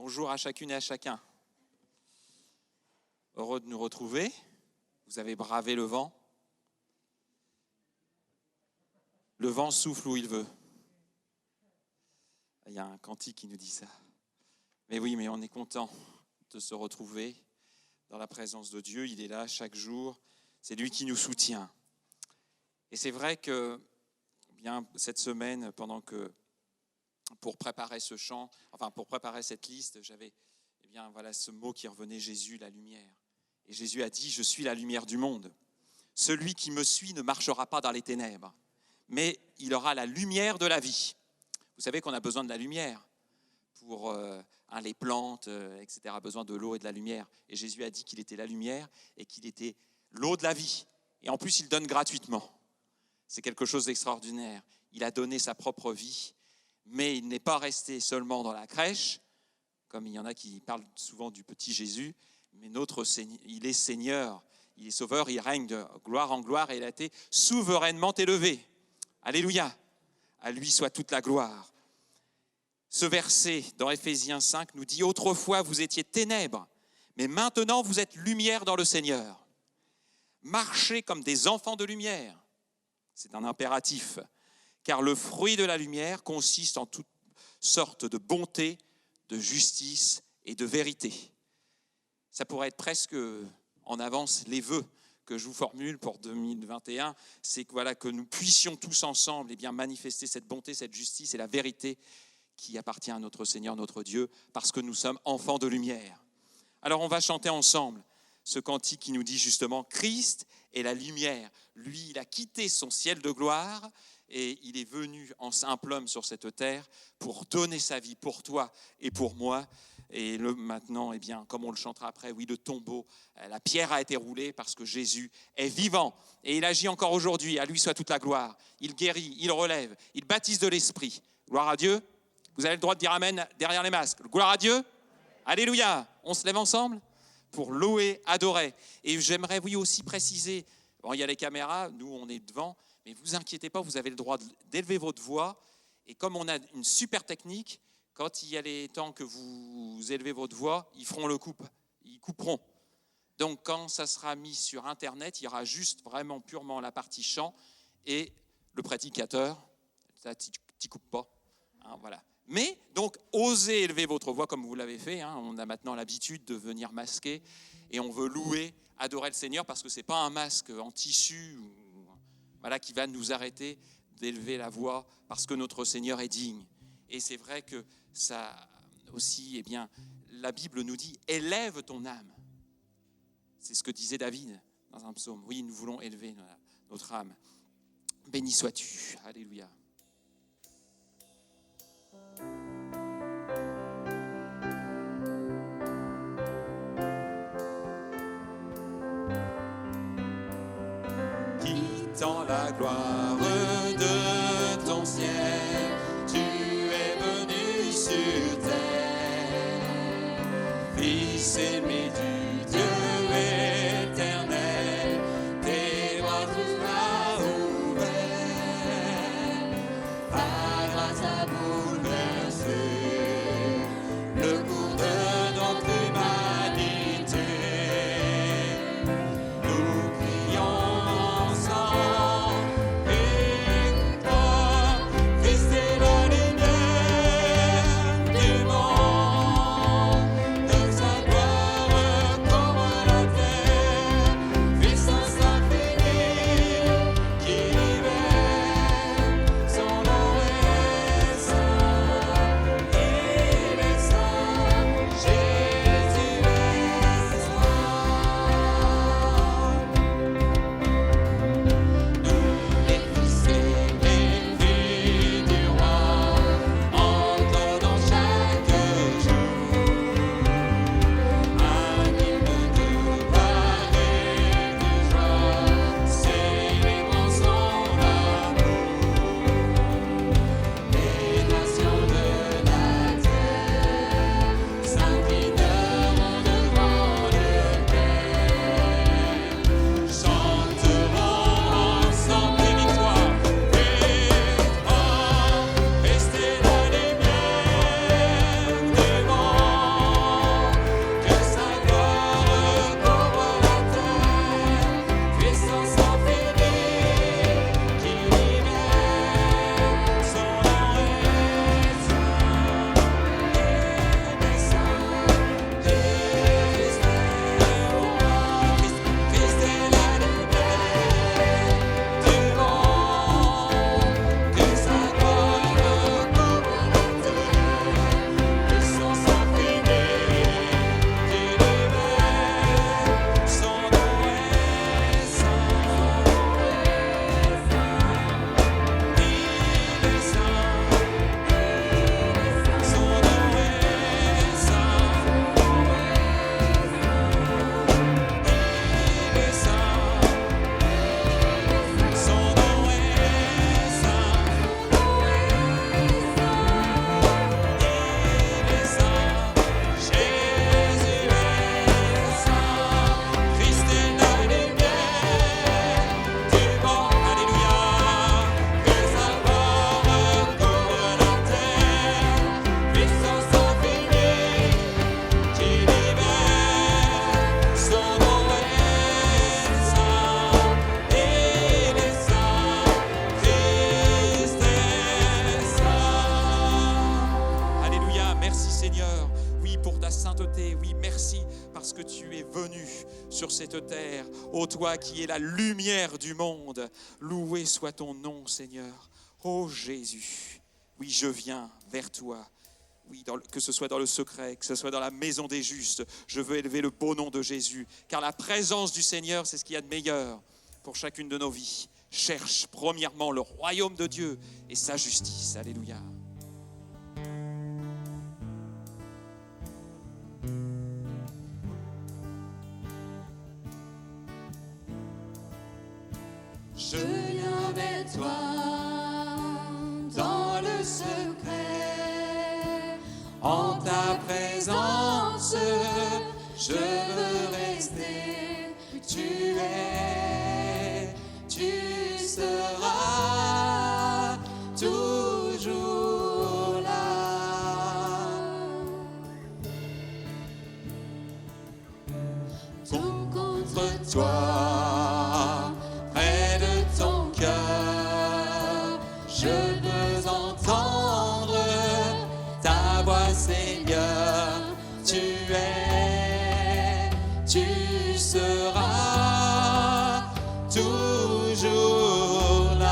Bonjour à chacune et à chacun. Heureux de nous retrouver. Vous avez bravé le vent. Le vent souffle où il veut. Il y a un cantique qui nous dit ça. Mais oui, mais on est content de se retrouver dans la présence de Dieu. Il est là chaque jour. C'est lui qui nous soutient. Et c'est vrai que bien cette semaine, pour préparer ce chant, pour préparer cette liste, j'avais ce mot qui revenait, Jésus, la lumière. Et Jésus a dit, je suis la lumière du monde. Celui qui me suit ne marchera pas dans les ténèbres, mais il aura la lumière de la vie. Vous savez qu'on a besoin de la lumière pour les plantes, etc. Besoin de l'eau et de la lumière. Et Jésus a dit qu'il était la lumière et qu'il était l'eau de la vie. Et en plus, il donne gratuitement. C'est quelque chose d'extraordinaire. Il a donné sa propre vie, mais il n'est pas resté seulement dans la crèche, comme il y en a qui parlent souvent du petit Jésus, mais il est Seigneur, il est Sauveur, il règne de gloire en gloire et il a été souverainement élevé. Alléluia, à lui soit toute la gloire. Ce verset dans Éphésiens 5 nous dit « Autrefois vous étiez ténèbres, mais maintenant vous êtes lumière dans le Seigneur. Marchez comme des enfants de lumière. » C'est un impératif, car le fruit de la lumière consiste en toutes sortes de bonté, de justice et de vérité. Ça pourrait être presque en avance les vœux que je vous formule pour 2021, c'est que nous puissions tous ensemble manifester cette bonté, cette justice et la vérité qui appartient à notre Seigneur, notre Dieu, parce que nous sommes enfants de lumière. Alors on va chanter ensemble ce cantique qui nous dit justement « Christ est la lumière ». Lui, il a quitté son ciel de gloire et il est venu en simple homme sur cette terre pour donner sa vie pour toi et pour moi. Et maintenant, comme on le chantera après, oui, le tombeau, la pierre a été roulée parce que Jésus est vivant. Et il agit encore aujourd'hui, à lui soit toute la gloire. Il guérit, il relève, il baptise de l'esprit. Gloire à Dieu. Vous avez le droit de dire amen derrière les masques. Gloire à Dieu. Alléluia. On se lève ensemble pour louer, adorer. Et j'aimerais aussi préciser, il y a les caméras, nous on est devant, mais vous inquiétez pas, vous avez le droit d'élever votre voix. Et comme on a une super technique, quand il y a les temps que vous élevez votre voix, ils couperont. Donc quand ça sera mis sur Internet, il y aura juste vraiment purement la partie chant et le prédicateur, ça tu coupes pas, voilà. Mais donc osez élever votre voix comme vous l'avez fait, on a maintenant l'habitude de venir masquer et on veut louer, adorer le Seigneur parce que c'est pas un masque en tissu qui va nous arrêter d'élever la voix parce que notre Seigneur est digne. Et c'est vrai que ça aussi, la Bible nous dit « élève ton âme ». C'est ce que disait David dans un psaume. Oui, nous voulons élever notre âme. Béni sois-tu. Alléluia. Quittant la gloire de ton ciel, tu es venu sur terre, Fils aimé du Dieu éternel, tes bras t'ont ouverts, ta grâce a bouleversé le cours de notre humanité. Nous crions ensemble. venu sur cette terre. Ô toi qui es la lumière du monde, loué soit ton nom, Seigneur. Ô Jésus, oui, je viens vers toi. Oui, que ce soit dans le secret, que ce soit dans la maison des justes, je veux élever le beau nom de Jésus. Car la présence du Seigneur, c'est ce qu'il y a de meilleur pour chacune de nos vies. Cherche premièrement le royaume de Dieu et sa justice. Alléluia. Je viens vers toi dans le secret, en ta présence, je veux rester. Tu seras toujours là. Tout contre toi. Seigneur, tu seras toujours là.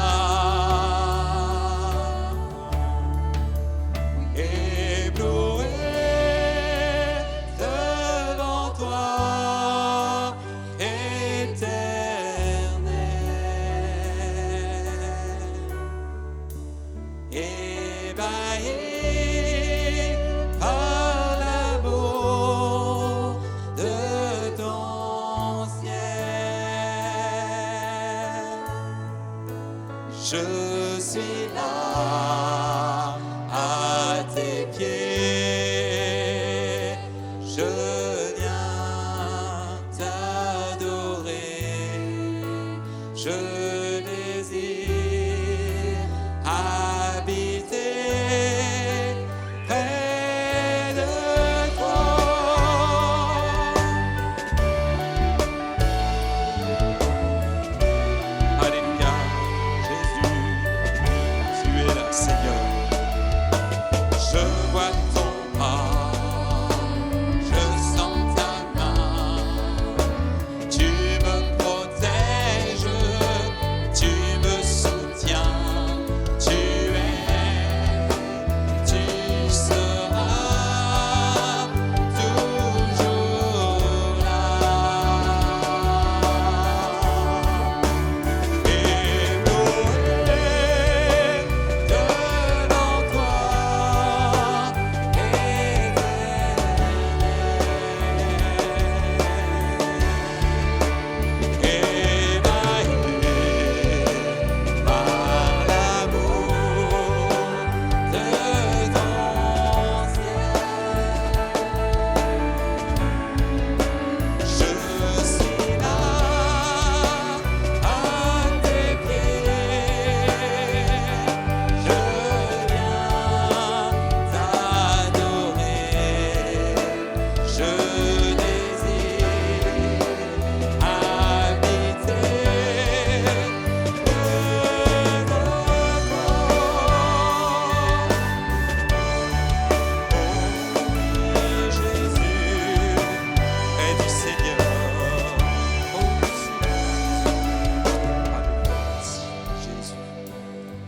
Éblouir devant toi, éternel. Ébahi je suis là à tes pieds, je viens t'adorer, je désire habiter près de toi. Alléluia. Seigneur, je vois ton bras, je sens ta main, tu me protèges, tu me soutiens, tu seras toujours là.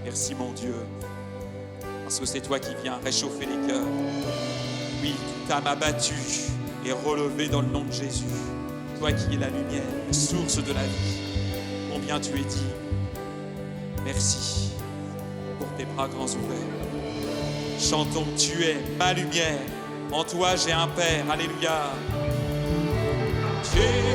Merci mon Dieu, parce que c'est toi qui viens réchauffer les cœurs. Oui, toute âme abattue est relevée dans le nom de Jésus. Toi qui es la lumière, la source de la vie, combien tu es digne. Merci pour tes bras grands ouverts. Chantons, tu es ma lumière, en toi j'ai un Père, alléluia. Tu Alléluia.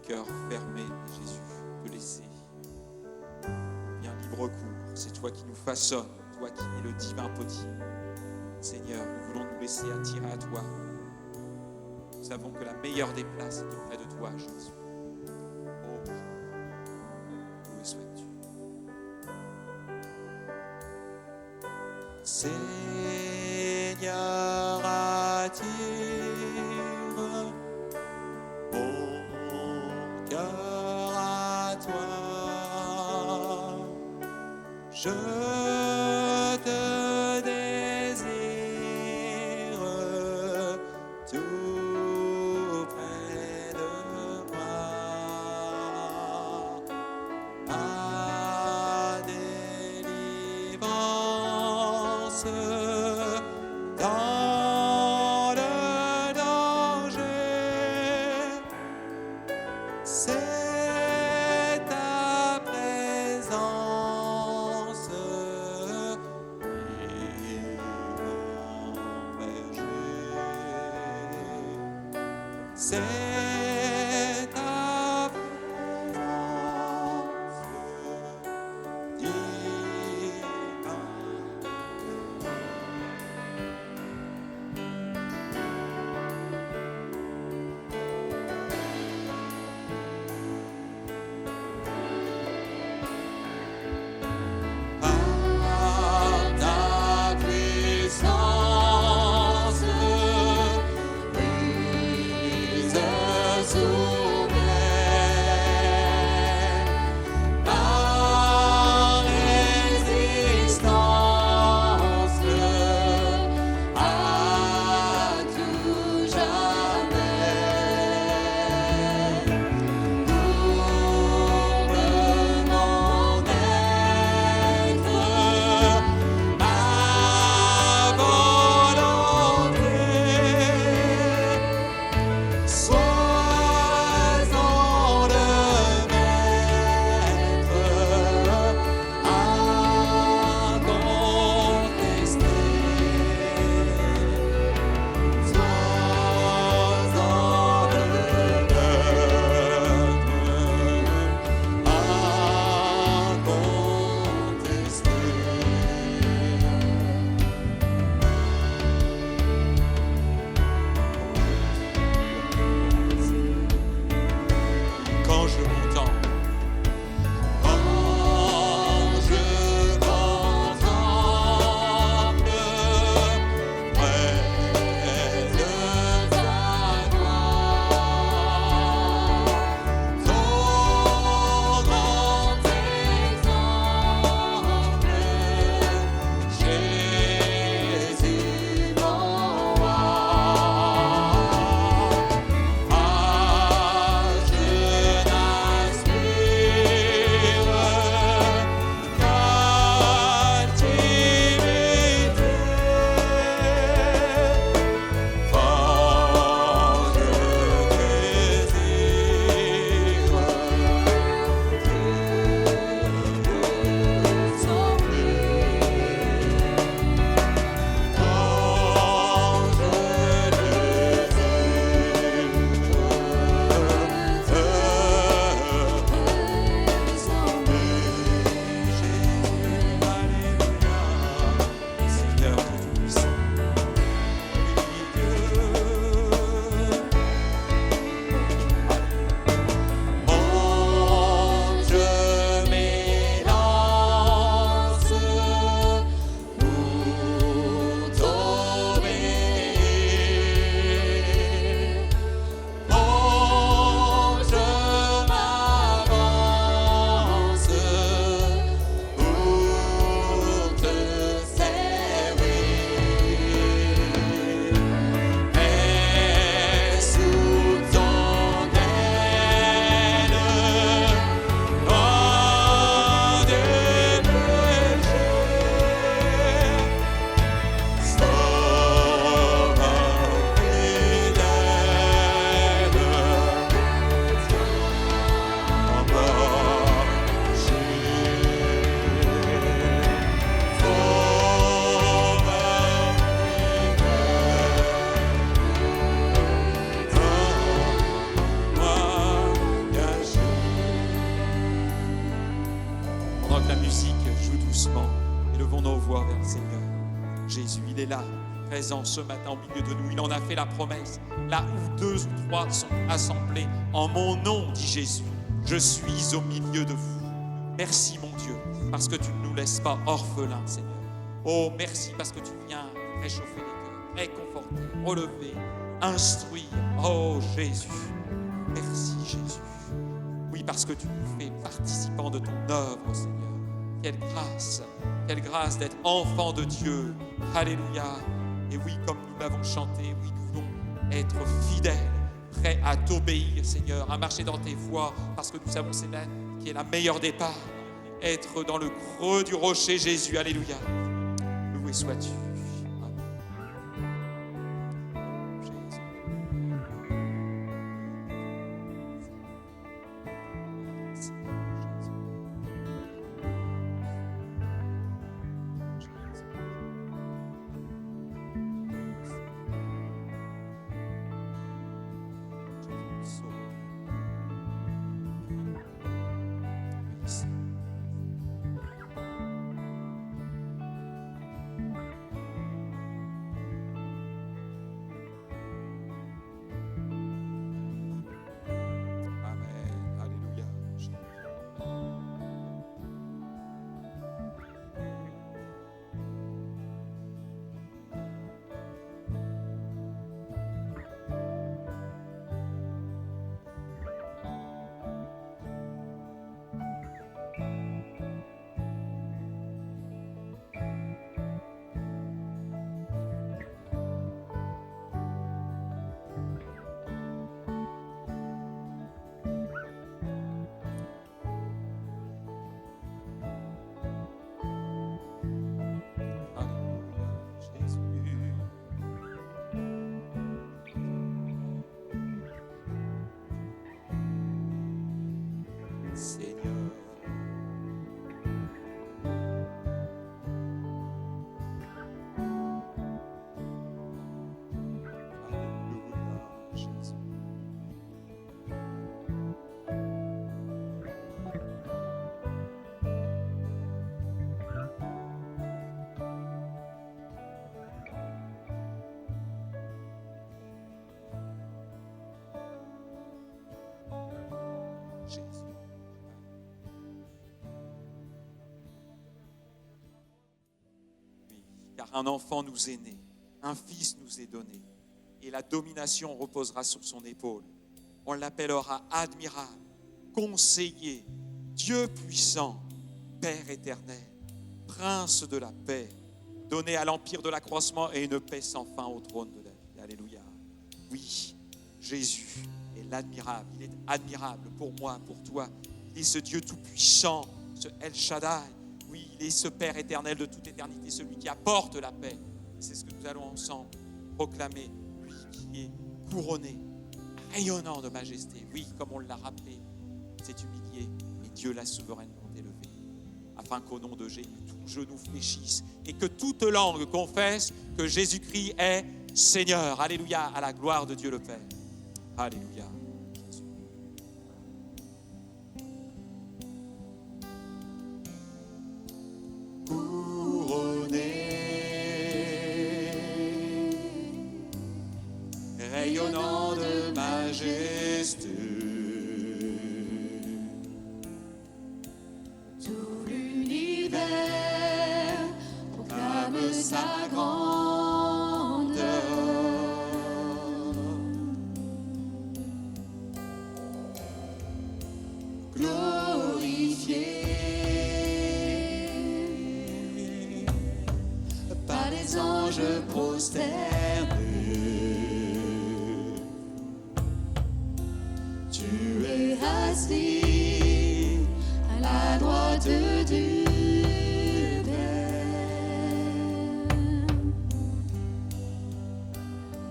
cœur fermé, Jésus, te laisser. Viens libre cours, c'est toi qui nous façonnes, toi qui es le divin potier. Seigneur, nous voulons nous laisser attirer à toi. Nous savons que la meilleure des places est auprès de toi, Jésus. Oh, loué sois-tu. Seigneur, attire mon cœur à toi. Je te désire tout près de moi. Ma délivrance dans le danger, c'est ta présence qui m'enverge. C'est ta présence divine. Par ta puissance, brise nos voix vers le Seigneur. Jésus, il est là, présent ce matin au milieu de nous. Il en a fait la promesse. Là où 2 ou 3 sont assemblés en mon nom, dit Jésus, je suis au milieu de vous. Merci mon Dieu, parce que tu ne nous laisses pas orphelins, Seigneur. Oh, merci parce que tu viens réchauffer les cœurs, réconforter, relever, instruire. Oh Jésus, merci Jésus. Oui, parce que tu nous fais participants de ton œuvre, Seigneur. Quelle grâce d'être enfant de Dieu. Alléluia. Et oui, comme nous l'avons chanté, oui, nous voulons être fidèles, prêts à t'obéir, Seigneur, à marcher dans tes voies, parce que nous savons c'est là qui est la meilleure des parts. Être dans le creux du rocher, Jésus. Alléluia. Loué sois-tu. Car un enfant nous est né, un fils nous est donné, et la domination reposera sur son épaule. On l'appellera admirable, conseiller, Dieu puissant, Père éternel, Prince de la paix, donné à l'empire de l'accroissement et une paix sans fin au trône de David. Alléluia. Oui, Jésus est l'admirable, il est admirable pour moi, pour toi. Il est ce Dieu tout-puissant, ce El Shaddai. Oui, il est ce Père éternel de toute éternité, celui qui apporte la paix. C'est ce que nous allons ensemble proclamer, lui qui est couronné, rayonnant de majesté. Oui, comme on l'a rappelé, s'est humilié et Dieu l'a souverainement élevé, afin qu'au nom de Jésus, tout genou fléchisse et que toute langue confesse que Jésus-Christ est Seigneur. Alléluia, à la gloire de Dieu le Père. Alléluia. Rayonnant de majesté, tout l'univers proclame sa grandeur. Glorifié par les anges prosternés. Tu es assis à la droite du Père.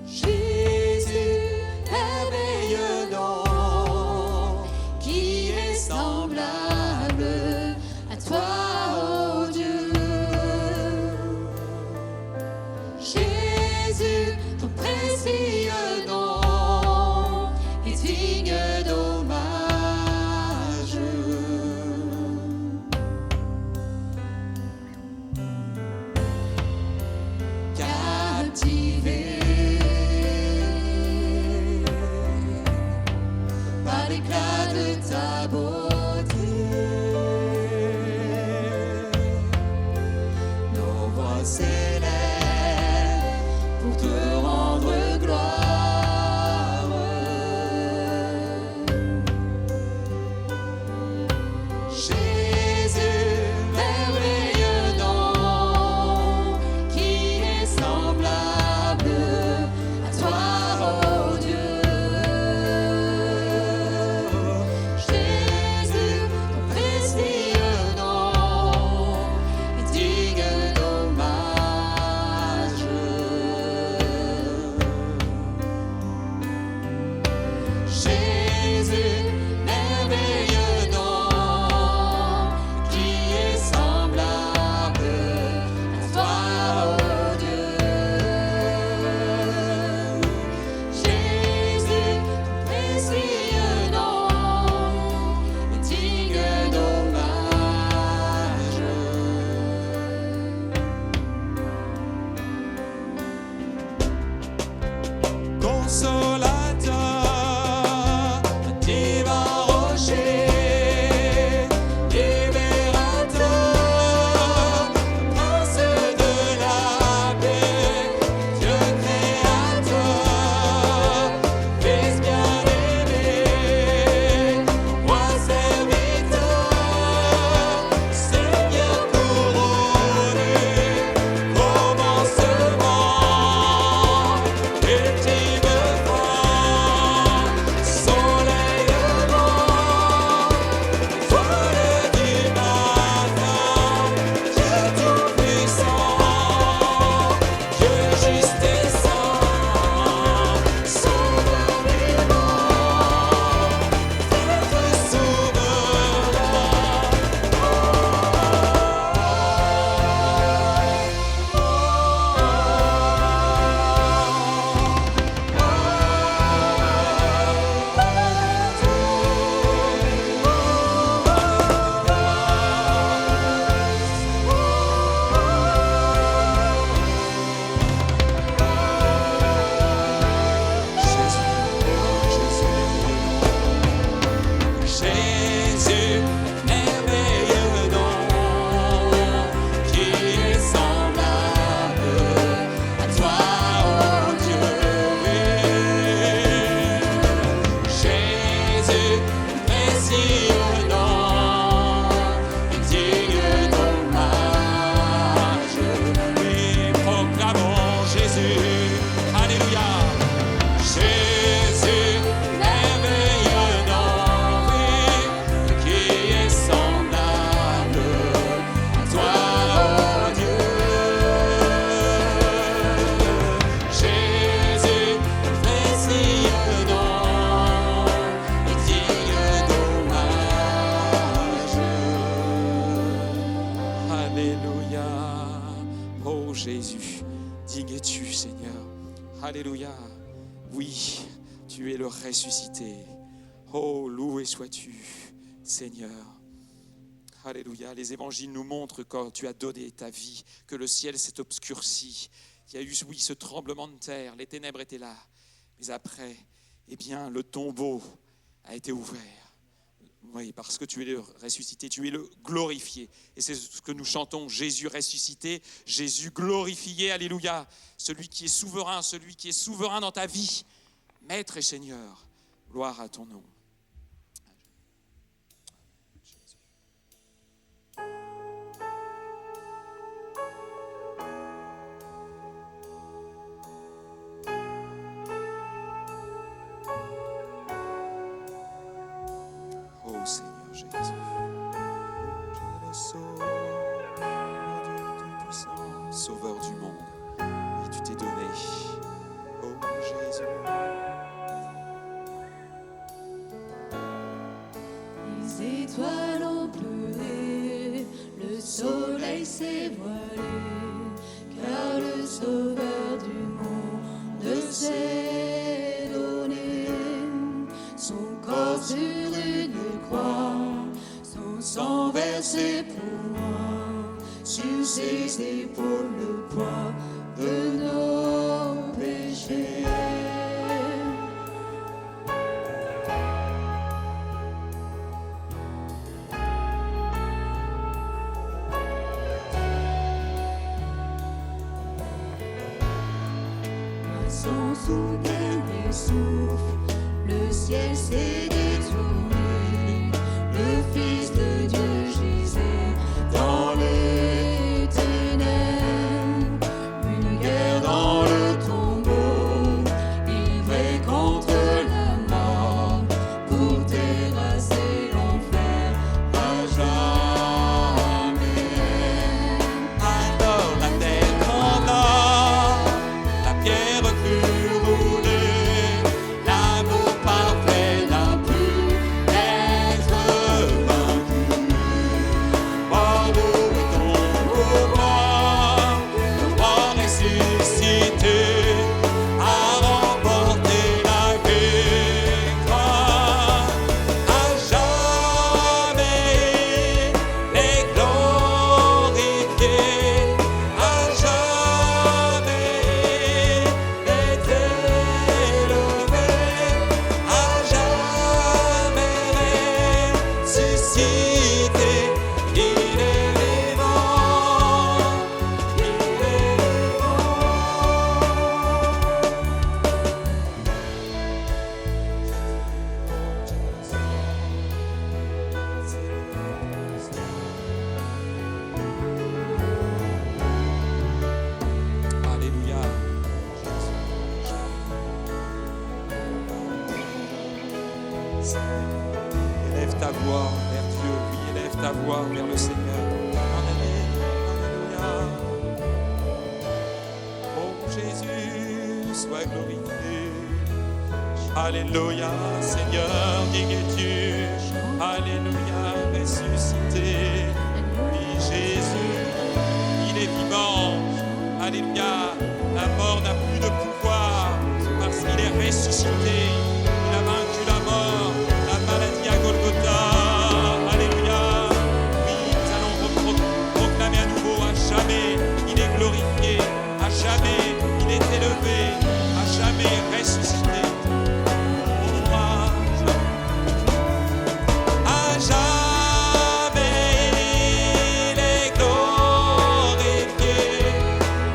Jésus, merveilleux nom, qui est semblable à toi, ô Dieu. Jésus, Oui, tu es le ressuscité. Oh, loué sois-tu, Seigneur. Alléluia. Les évangiles nous montrent quand tu as donné ta vie, que le ciel s'est obscurci. Il y a eu, oui, ce tremblement de terre, les ténèbres étaient là. Mais après, eh bien, le tombeau a été ouvert. Oui, parce que tu es le ressuscité, tu es le glorifié. Et c'est ce que nous chantons, Jésus ressuscité, Jésus glorifié, alléluia. Celui qui est souverain dans ta vie, Maître et Seigneur, gloire à ton nom. Oh Seigneur Jésus, Sauveur du monde, et tu t'es donné. Oh Jésus. Les étoiles ont pleuré, le soleil s'est voilé, car le Sauveur du monde s'est donné. Son corps sur une croix, son sang versé pour moi, sur ses épaules le poids de nos péchés. Son soudain souffle, le ciel s'est détourné, le Fils de Dieu gisait dans les ténèbres, une guerre dans le tombeau, livré contre la mort, pour terrasser l'enfer à jamais. Alors la terre trembla, la pierre fut roulée, l'amour parfait n'a pu être vaincu. Pardon est ton roi, le roi ressuscité a remporté la victoire. À jamais les glorifier, à jamais les élever, à jamais ressusciter. Il est vivant, il est vivant. Alléluia. Élève ta voix vers Dieu, oui, élève ta voix vers le Seigneur. Alléluia. Oh Jésus, sois glorifié. Alléluia, Seigneur, qui es-tu? Alléluia, ressuscité. Oui, Jésus, il est vivant. Alléluia, la mort n'a plus de pouvoir parce qu'il est ressuscité. Il a vaincu la mort, la maladie à Golgotha. Alléluia. Oui, nous allons proclamer à nouveau à jamais, il est glorifié. À jamais, il est élevé. À jamais, ressuscité. À jamais, il est glorifié.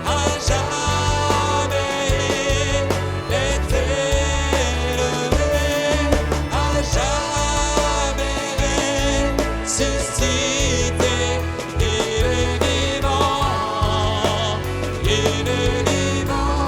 À jamais, il est élevé. À jamais, ressuscité. Il est vivant. Il est vivant.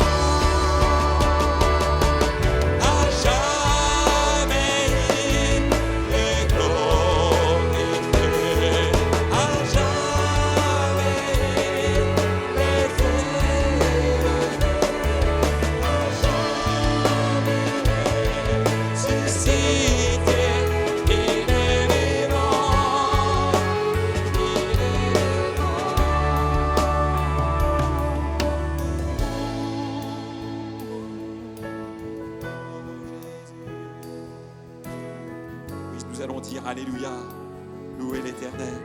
nous allons dire Alléluia, louez l'Éternel.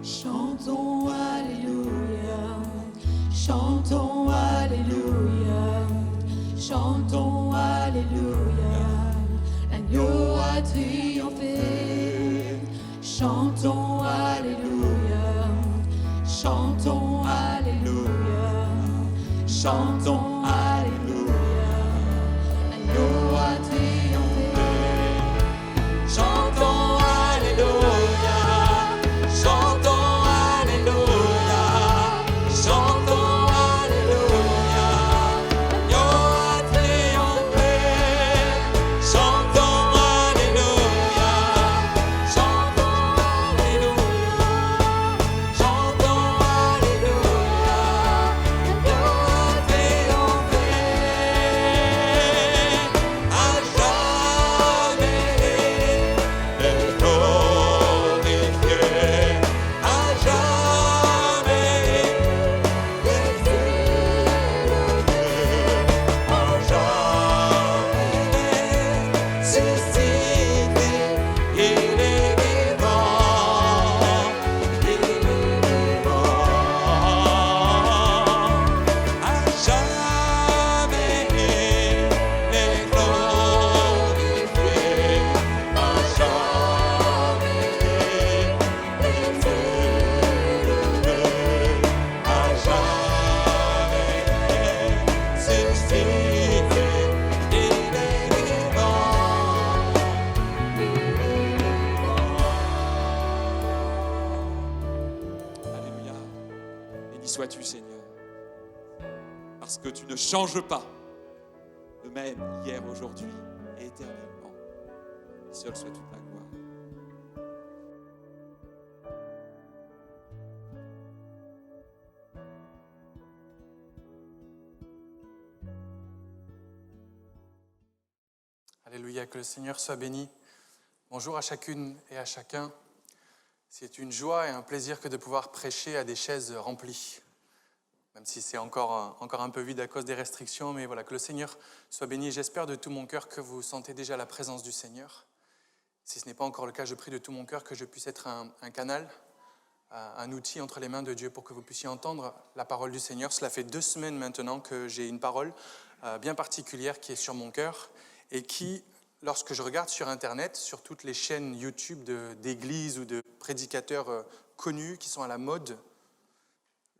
Chantons Alléluia, chantons Alléluia, chantons Alléluia, l'agneau a triomphé. Chantons Alléluia, chantons Alléluia, chantons Alléluia, l'agneau a triomphé. Chantons Alléluia, chantons Alléluia, chantons Alléluia, l'agneau a triomphé. Chantons Alléluia, chantons Alléluia, chantons Alléluia, l'agneau a triomphé. À jamais est glorifié, à jamais est élevé, à jamais suscité. Il est vivant, il est vivant. À jamais il est glorifié, à jamais il est élevé, à jamais suscité. Il est vivant, Alléluia. Béni sois-tu, Seigneur, parce que tu ne changes pas, de même hier, aujourd'hui et éternellement. Seul soit toute la gloire. Alléluia, que le Seigneur soit béni. Bonjour à chacune et à chacun. C'est une joie et un plaisir que de pouvoir prêcher à des chaises remplies, même si c'est encore un peu vide à cause des restrictions, mais voilà, que le Seigneur soit béni. J'espère de tout mon cœur que vous sentez déjà la présence du Seigneur. Si ce n'est pas encore le cas, je prie de tout mon cœur que je puisse être un canal, un outil entre les mains de Dieu pour que vous puissiez entendre la parole du Seigneur. Cela fait 2 semaines maintenant que j'ai une parole bien particulière qui est sur mon cœur et qui, lorsque je regarde sur Internet, sur toutes les chaînes YouTube d'églises ou de prédicateurs connus qui sont à la mode,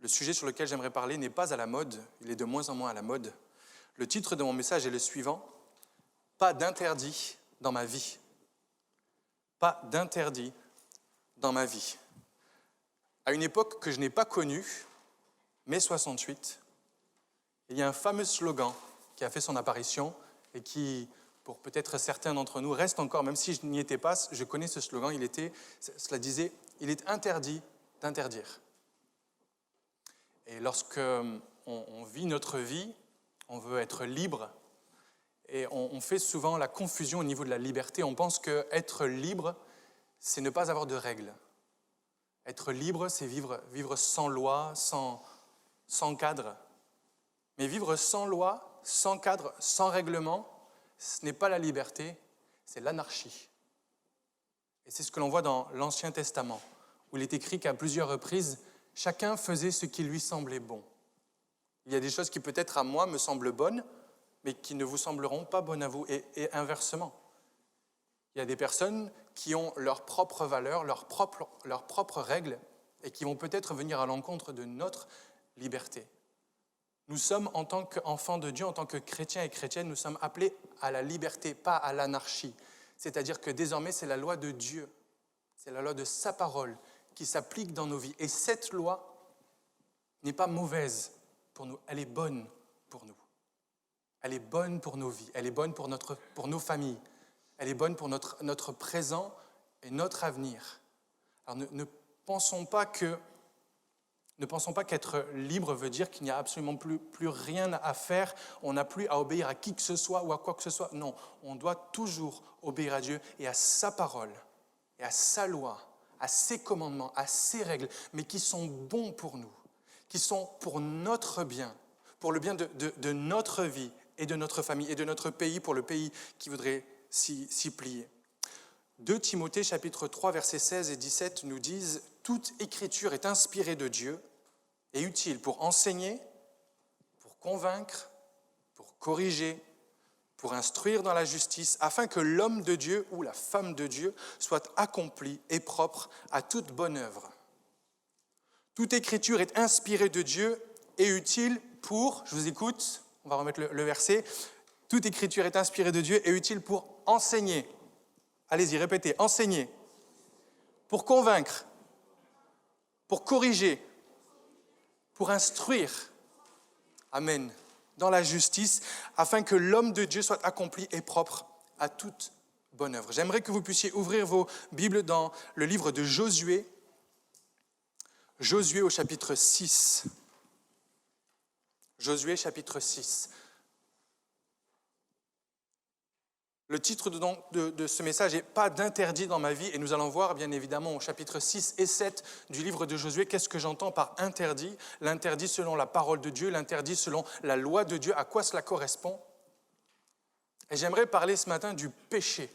le sujet sur lequel j'aimerais parler n'est pas à la mode, il est de moins en moins à la mode. Le titre de mon message est le suivant: Pas d'interdit dans ma vie. Pas d'interdit dans ma vie. À une époque que je n'ai pas connue, mai 68, il y a un fameux slogan qui a fait son apparition et qui, pour peut-être certains d'entre nous, reste encore, même si je n'y étais pas, je connais ce slogan, cela disait « Il est interdit d'interdire ». Et lorsque on vit notre vie, on veut être libre, et on fait souvent la confusion au niveau de la liberté. On pense qu'être libre, c'est ne pas avoir de règles. Être libre, c'est vivre sans loi, sans cadre. Mais vivre sans loi, sans cadre, sans règlement, ce n'est pas la liberté, c'est l'anarchie. Et c'est ce que l'on voit dans l'Ancien Testament, où il est écrit qu'à plusieurs reprises, chacun faisait ce qui lui semblait bon. Il y a des choses qui peut-être à moi me semblent bonnes, mais qui ne vous sembleront pas bonnes à vous, et inversement. Il y a des personnes qui ont leurs propres valeurs, leurs propres règles, et qui vont peut-être venir à l'encontre de notre liberté. Nous sommes, en tant qu'enfants de Dieu, en tant que chrétiens et chrétiennes, nous sommes appelés à la liberté, pas à l'anarchie. C'est-à-dire que désormais, c'est la loi de Dieu, c'est la loi de sa parole qui s'applique dans nos vies. Et cette loi n'est pas mauvaise pour nous, elle est bonne pour nous. Elle est bonne pour nos vies, elle est bonne pour nos familles, elle est bonne pour notre présent et notre avenir. Alors ne pensons pas qu'être libre veut dire qu'il n'y a absolument plus rien à faire, on n'a plus à obéir à qui que ce soit ou à quoi que ce soit. Non, on doit toujours obéir à Dieu et à sa parole, et à sa loi, à ses commandements, à ses règles, mais qui sont bons pour nous, qui sont pour notre bien, pour le bien de notre vie et de notre famille et de notre pays pour le pays qui voudrait s'y plier. 2 Timothée chapitre 3 versets 16 et 17 nous disent « Toute écriture est inspirée de Dieu et utile pour enseigner, pour convaincre, pour corriger, pour instruire dans la justice, afin que l'homme de Dieu ou la femme de Dieu soit accompli et propre à toute bonne œuvre. Toute écriture est inspirée de Dieu et utile pour, je vous écoute, on va remettre le verset, toute écriture est inspirée de Dieu et utile pour enseigner. Allez-y, répétez, enseigner, pour convaincre, pour corriger, pour instruire. Amen. Dans la justice, afin que l'homme de Dieu soit accompli et propre à toute bonne œuvre. J'aimerais que vous puissiez ouvrir vos Bibles dans le livre de Josué, Josué au chapitre 6. Josué chapitre 6. Le titre de ce message est « Pas d'interdit dans ma vie » et nous allons voir bien évidemment au chapitre 6 et 7 du livre de Josué qu'est-ce que j'entends par interdit, l'interdit selon la parole de Dieu, l'interdit selon la loi de Dieu, à quoi cela correspond. Et j'aimerais parler ce matin du péché.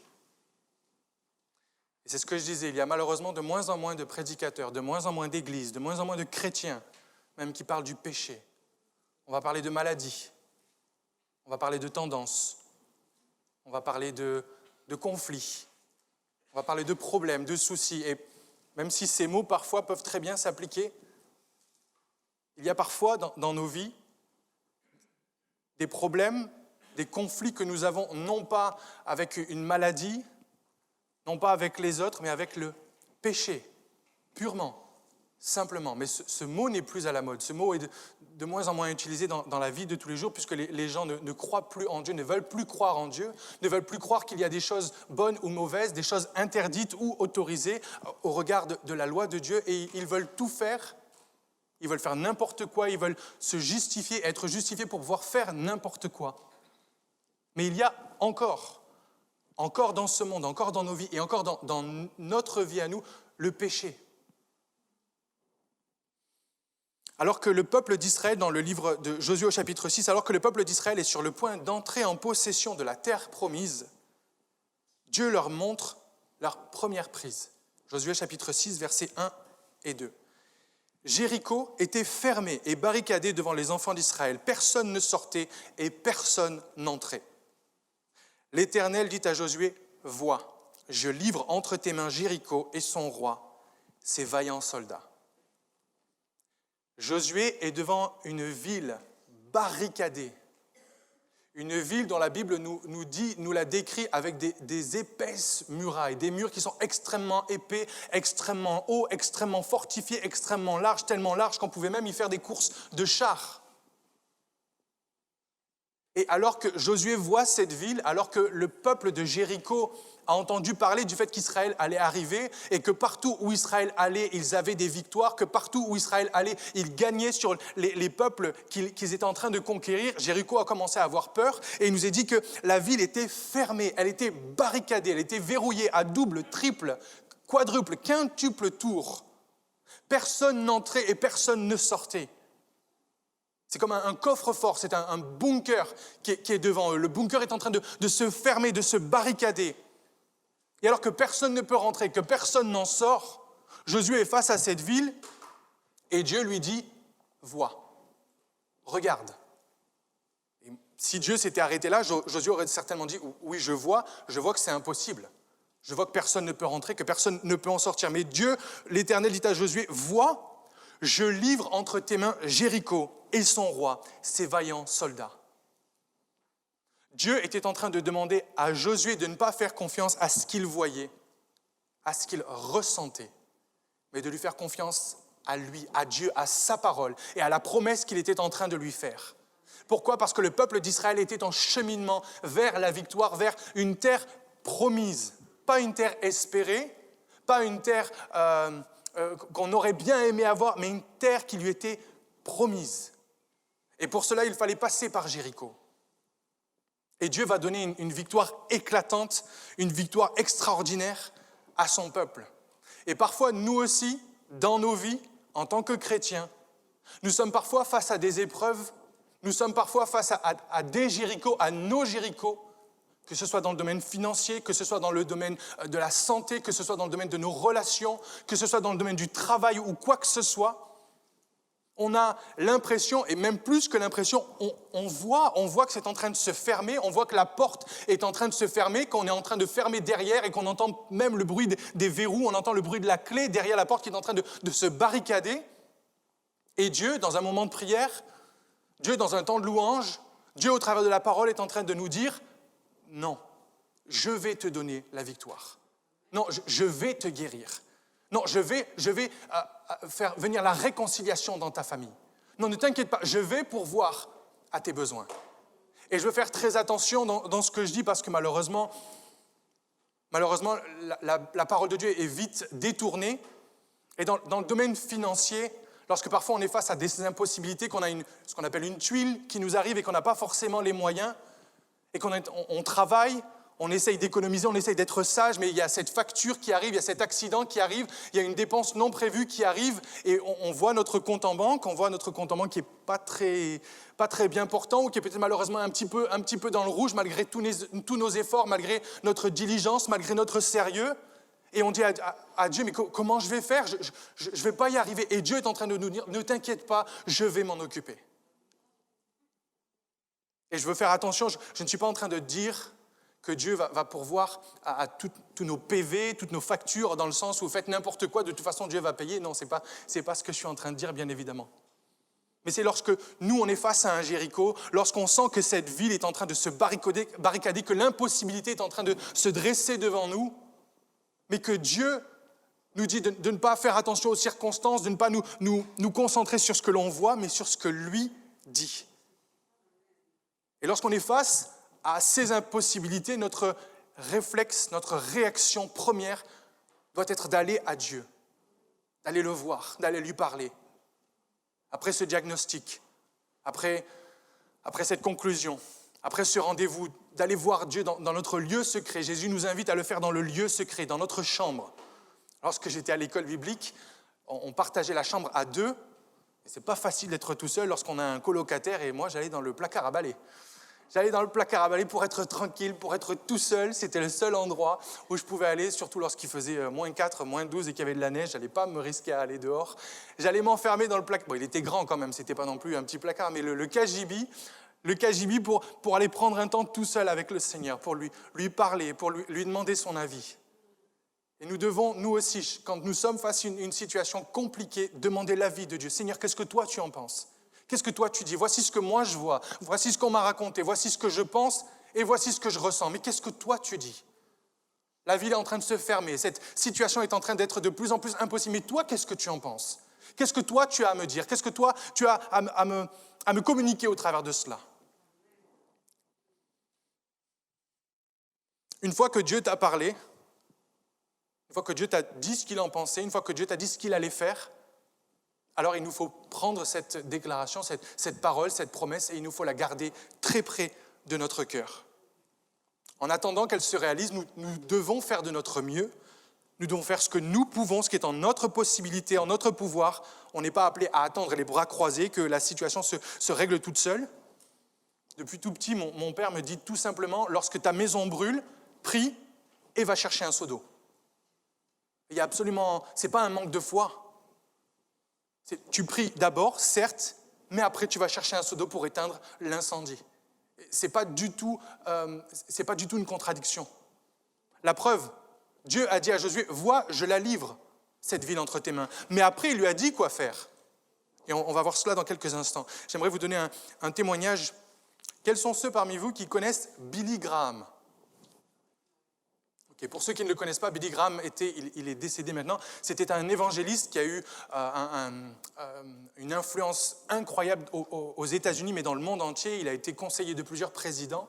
Et c'est ce que je disais, il y a malheureusement de moins en moins de prédicateurs, de moins en moins d'églises, de moins en moins de chrétiens même qui parlent du péché. On va parler de maladies, on va parler de tendances. On va parler de conflits, on va parler de problèmes, de soucis. Et même si ces mots, parfois, peuvent très bien s'appliquer, il y a parfois dans nos vies des problèmes, des conflits que nous avons, non pas avec une maladie, non pas avec les autres, mais avec le péché, purement, simplement. Mais ce mot n'est plus à la mode. Ce mot est de moins en moins utilisé dans la vie de tous les jours, puisque les gens ne croient plus en Dieu, ne veulent plus croire en Dieu, ne veulent plus croire qu'il y a des choses bonnes ou mauvaises, des choses interdites ou autorisées au regard de la loi de Dieu, et ils veulent tout faire, ils veulent faire n'importe quoi, ils veulent se justifier, être justifiés pour pouvoir faire n'importe quoi. Mais il y a encore dans ce monde, encore dans nos vies, et encore dans notre vie à nous, le péché. Alors que le peuple d'Israël, dans le livre de Josué au chapitre 6, alors que le peuple d'Israël est sur le point d'entrer en possession de la terre promise, Dieu leur montre leur première prise. Josué chapitre 6, versets 1 et 2. Jéricho était fermé et barricadé devant les enfants d'Israël. Personne ne sortait et personne n'entrait. L'Éternel dit à Josué, « Vois, je livre entre tes mains Jéricho et son roi, ses vaillants soldats. » Josué est devant une ville barricadée, une ville dont la Bible nous la décrit avec des épaisses murailles, des murs qui sont extrêmement épais, extrêmement hauts, extrêmement fortifiés, extrêmement larges, tellement larges qu'on pouvait même y faire des courses de chars. Et alors que Josué voit cette ville, alors que le peuple de Jéricho a entendu parler du fait qu'Israël allait arriver et que partout où Israël allait, ils avaient des victoires, que partout où Israël allait, ils gagnaient sur les peuples qu'ils étaient en train de conquérir, Jéricho a commencé à avoir peur et il nous est dit que la ville était fermée, elle était barricadée, elle était verrouillée à double, triple, quadruple, quintuple tour. Personne n'entrait et personne ne sortait. C'est comme un coffre-fort, c'est un bunker qui est devant eux. Le bunker est en train de se fermer, de se barricader. Et alors que personne ne peut rentrer, que personne n'en sort, Josué est face à cette ville et Dieu lui dit « Vois, regarde ». Si Dieu s'était arrêté là, Josué aurait certainement dit « Oui, je vois que c'est impossible. Je vois que personne ne peut rentrer, que personne ne peut en sortir. » Mais Dieu, l'Éternel dit à Josué « Vois, je livre entre tes mains Jéricho et son roi, ses vaillants soldats. » Dieu était en train de demander à Josué de ne pas faire confiance à ce qu'il voyait, à ce qu'il ressentait, mais de lui faire confiance à lui, à Dieu, à sa parole et à la promesse qu'il était en train de lui faire. Pourquoi ? Parce que le peuple d'Israël était en cheminement vers la victoire, vers une terre promise. Pas une terre espérée, pas une terre qu'on aurait bien aimé avoir, mais une terre qui lui était promise. Et pour cela, il fallait passer par Jéricho. Et Dieu va donner une victoire éclatante, une victoire extraordinaire à son peuple. Et parfois, nous aussi, dans nos vies, en tant que chrétiens, nous sommes parfois face à des épreuves Nous sommes parfois face à des Jérichos, à nos Jérichos, que ce soit dans le domaine financier, que ce soit dans le domaine de la santé, que ce soit dans le domaine de nos relations, que ce soit dans le domaine du travail ou quoi que ce soit. On a l'impression, et même plus que l'impression, on voit que c'est en train de se fermer, on voit que la porte est en train de se fermer, qu'on est en train de fermer derrière et qu'on entend même le bruit des verrous, on entend le bruit de la clé derrière la porte qui est en train de se barricader. Et Dieu, dans un moment de prière, Dieu, dans un temps de louange, Dieu, au travers de la parole, est en train de nous dire « Non, je vais te donner la victoire. Non, je vais te guérir. Non, je vais faire venir la réconciliation dans ta famille. Non, ne t'inquiète pas, je vais pourvoir à tes besoins. » Et je veux faire très attention dans ce que je dis parce que malheureusement la parole de Dieu est vite détournée. Et dans le domaine financier, lorsque parfois on est face à des impossibilités, qu'on a ce qu'on appelle une tuile qui nous arrive et qu'on n'a pas forcément les moyens, et qu'on travaille, on essaye d'économiser, on essaye d'être sage, mais il y a cette facture qui arrive, il y a cet accident qui arrive, il y a une dépense non prévue qui arrive, et on voit notre compte en banque, qui n'est pas très bien portant, ou qui est peut-être malheureusement un petit peu dans le rouge, malgré tous nos efforts, malgré notre diligence, malgré notre sérieux. Et on dit à Dieu, mais comment je vais faire ? Je ne vais pas y arriver. Et Dieu est en train de nous dire, ne t'inquiète pas, je vais m'en occuper. Et je veux faire attention, je ne suis pas en train de dire que Dieu va pourvoir à tous nos PV, toutes nos factures, dans le sens où faites n'importe quoi, de toute façon Dieu va payer. Non, ce n'est pas ce que je suis en train de dire, bien évidemment. Mais c'est lorsque nous, on est face à un Jéricho, lorsqu'on sent que cette ville est en train de se barricader, que l'impossibilité est en train de se dresser devant nous, mais que Dieu nous dit de ne pas faire attention aux circonstances, de ne pas nous concentrer sur ce que l'on voit, mais sur ce que lui dit. Et lorsqu'on est face à ces impossibilités, notre réflexe, notre réaction première doit être d'aller à Dieu, d'aller le voir, d'aller lui parler. Après ce diagnostic, après cette conclusion, après ce rendez-vous, d'aller voir Dieu dans notre lieu secret. Jésus nous invite à le faire dans le lieu secret, dans notre chambre. Lorsque j'étais à l'école biblique, on partageait la chambre à deux. Et ce n'est pas facile d'être tout seul lorsqu'on a un colocataire, et moi j'allais dans le placard à balai. J'allais dans le placard à balai pour être tranquille, pour être tout seul. C'était le seul endroit où je pouvais aller, surtout lorsqu'il faisait moins 4, moins 12 et qu'il y avait de la neige. Je n'allais pas me risquer à aller dehors. J'allais m'enfermer dans le placard. Bon, il était grand quand même, ce n'était pas non plus un petit placard, mais le cagibi pour aller prendre un temps tout seul avec le Seigneur, pour lui parler, pour lui demander son avis. Et nous devons, nous aussi, quand nous sommes face à une situation compliquée, demander l'avis de Dieu. Seigneur, qu'est-ce que toi tu en penses ? Qu'est-ce que toi tu dis ? Voici ce que moi je vois, voici ce qu'on m'a raconté, voici ce que je pense et voici ce que je ressens. Mais qu'est-ce que toi tu dis ? La ville est en train de se fermer, cette situation est en train d'être de plus en plus impossible. Mais toi, qu'est-ce que tu en penses ? Qu'est-ce que toi tu as à me dire ? Qu'est-ce que toi tu as à me communiquer au travers de cela ? Une fois que Dieu t'a parlé, une fois que Dieu t'a dit ce qu'il en pensait, une fois que Dieu t'a dit ce qu'il allait faire, alors il nous faut prendre cette déclaration, cette parole, cette promesse, et il nous faut la garder très près de notre cœur. En attendant qu'elle se réalise, nous devons faire de notre mieux, nous devons faire ce que nous pouvons, ce qui est en notre possibilité, en notre pouvoir. On n'est pas appelé à attendre les bras croisés, que la situation se règle toute seule. Depuis tout petit, mon père me dit tout simplement, lorsque ta maison brûle, prie et va chercher un seau d'eau. Il y a absolument, c'est pas un manque de foi. Tu pries d'abord, certes, mais après tu vas chercher un seau d'eau pour éteindre l'incendie. C'est pas du tout une contradiction. La preuve, Dieu a dit à Josué, vois, je la livre, cette ville entre tes mains. Mais après, il lui a dit quoi faire. Et on va voir cela dans quelques instants. J'aimerais vous donner un témoignage. Quels sont ceux parmi vous qui connaissent Billy Graham ? Okay, pour ceux qui ne le connaissent pas, Billy Graham il est décédé maintenant. C'était un évangéliste qui a eu une influence incroyable aux États-Unis, mais dans le monde entier. Il a été conseiller de plusieurs présidents.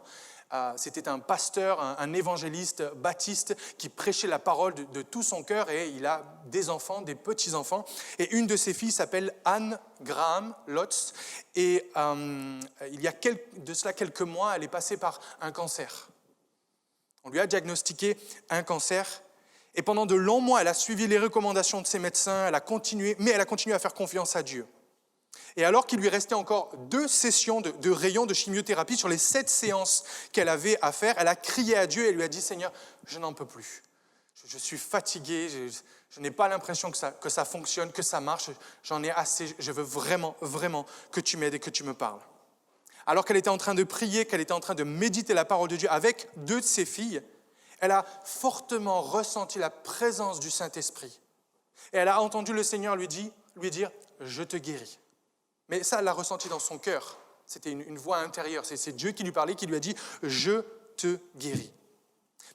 C'était un pasteur, un évangéliste baptiste qui prêchait la parole de tout son cœur, et il a des enfants, des petits-enfants. Et une de ses filles s'appelle Anne Graham Lotz. Et il y a de cela quelques mois, elle est passée par un cancer. On lui a diagnostiqué un cancer. Et pendant de longs mois, elle a suivi les recommandations de ses médecins, mais elle a continué à faire confiance à Dieu. Et alors qu'il lui restait encore 2 sessions de rayons de chimiothérapie sur les 7 séances qu'elle avait à faire, elle a crié à Dieu et lui a dit « Seigneur, je n'en peux plus. Je suis fatiguée, je n'ai pas l'impression que ça fonctionne, que ça marche. J'en ai assez, je veux vraiment, vraiment que tu m'aides et que tu me parles. » Alors qu'elle était en train de prier, qu'elle était en train de méditer la parole de Dieu avec 2 de ses filles, elle a fortement ressenti la présence du Saint-Esprit. Et elle a entendu le Seigneur lui dire « Je te guéris ». Mais ça, elle l'a ressenti dans son cœur. C'était une voix intérieure. C'est Dieu qui lui parlait, qui lui a dit « Je te guéris ».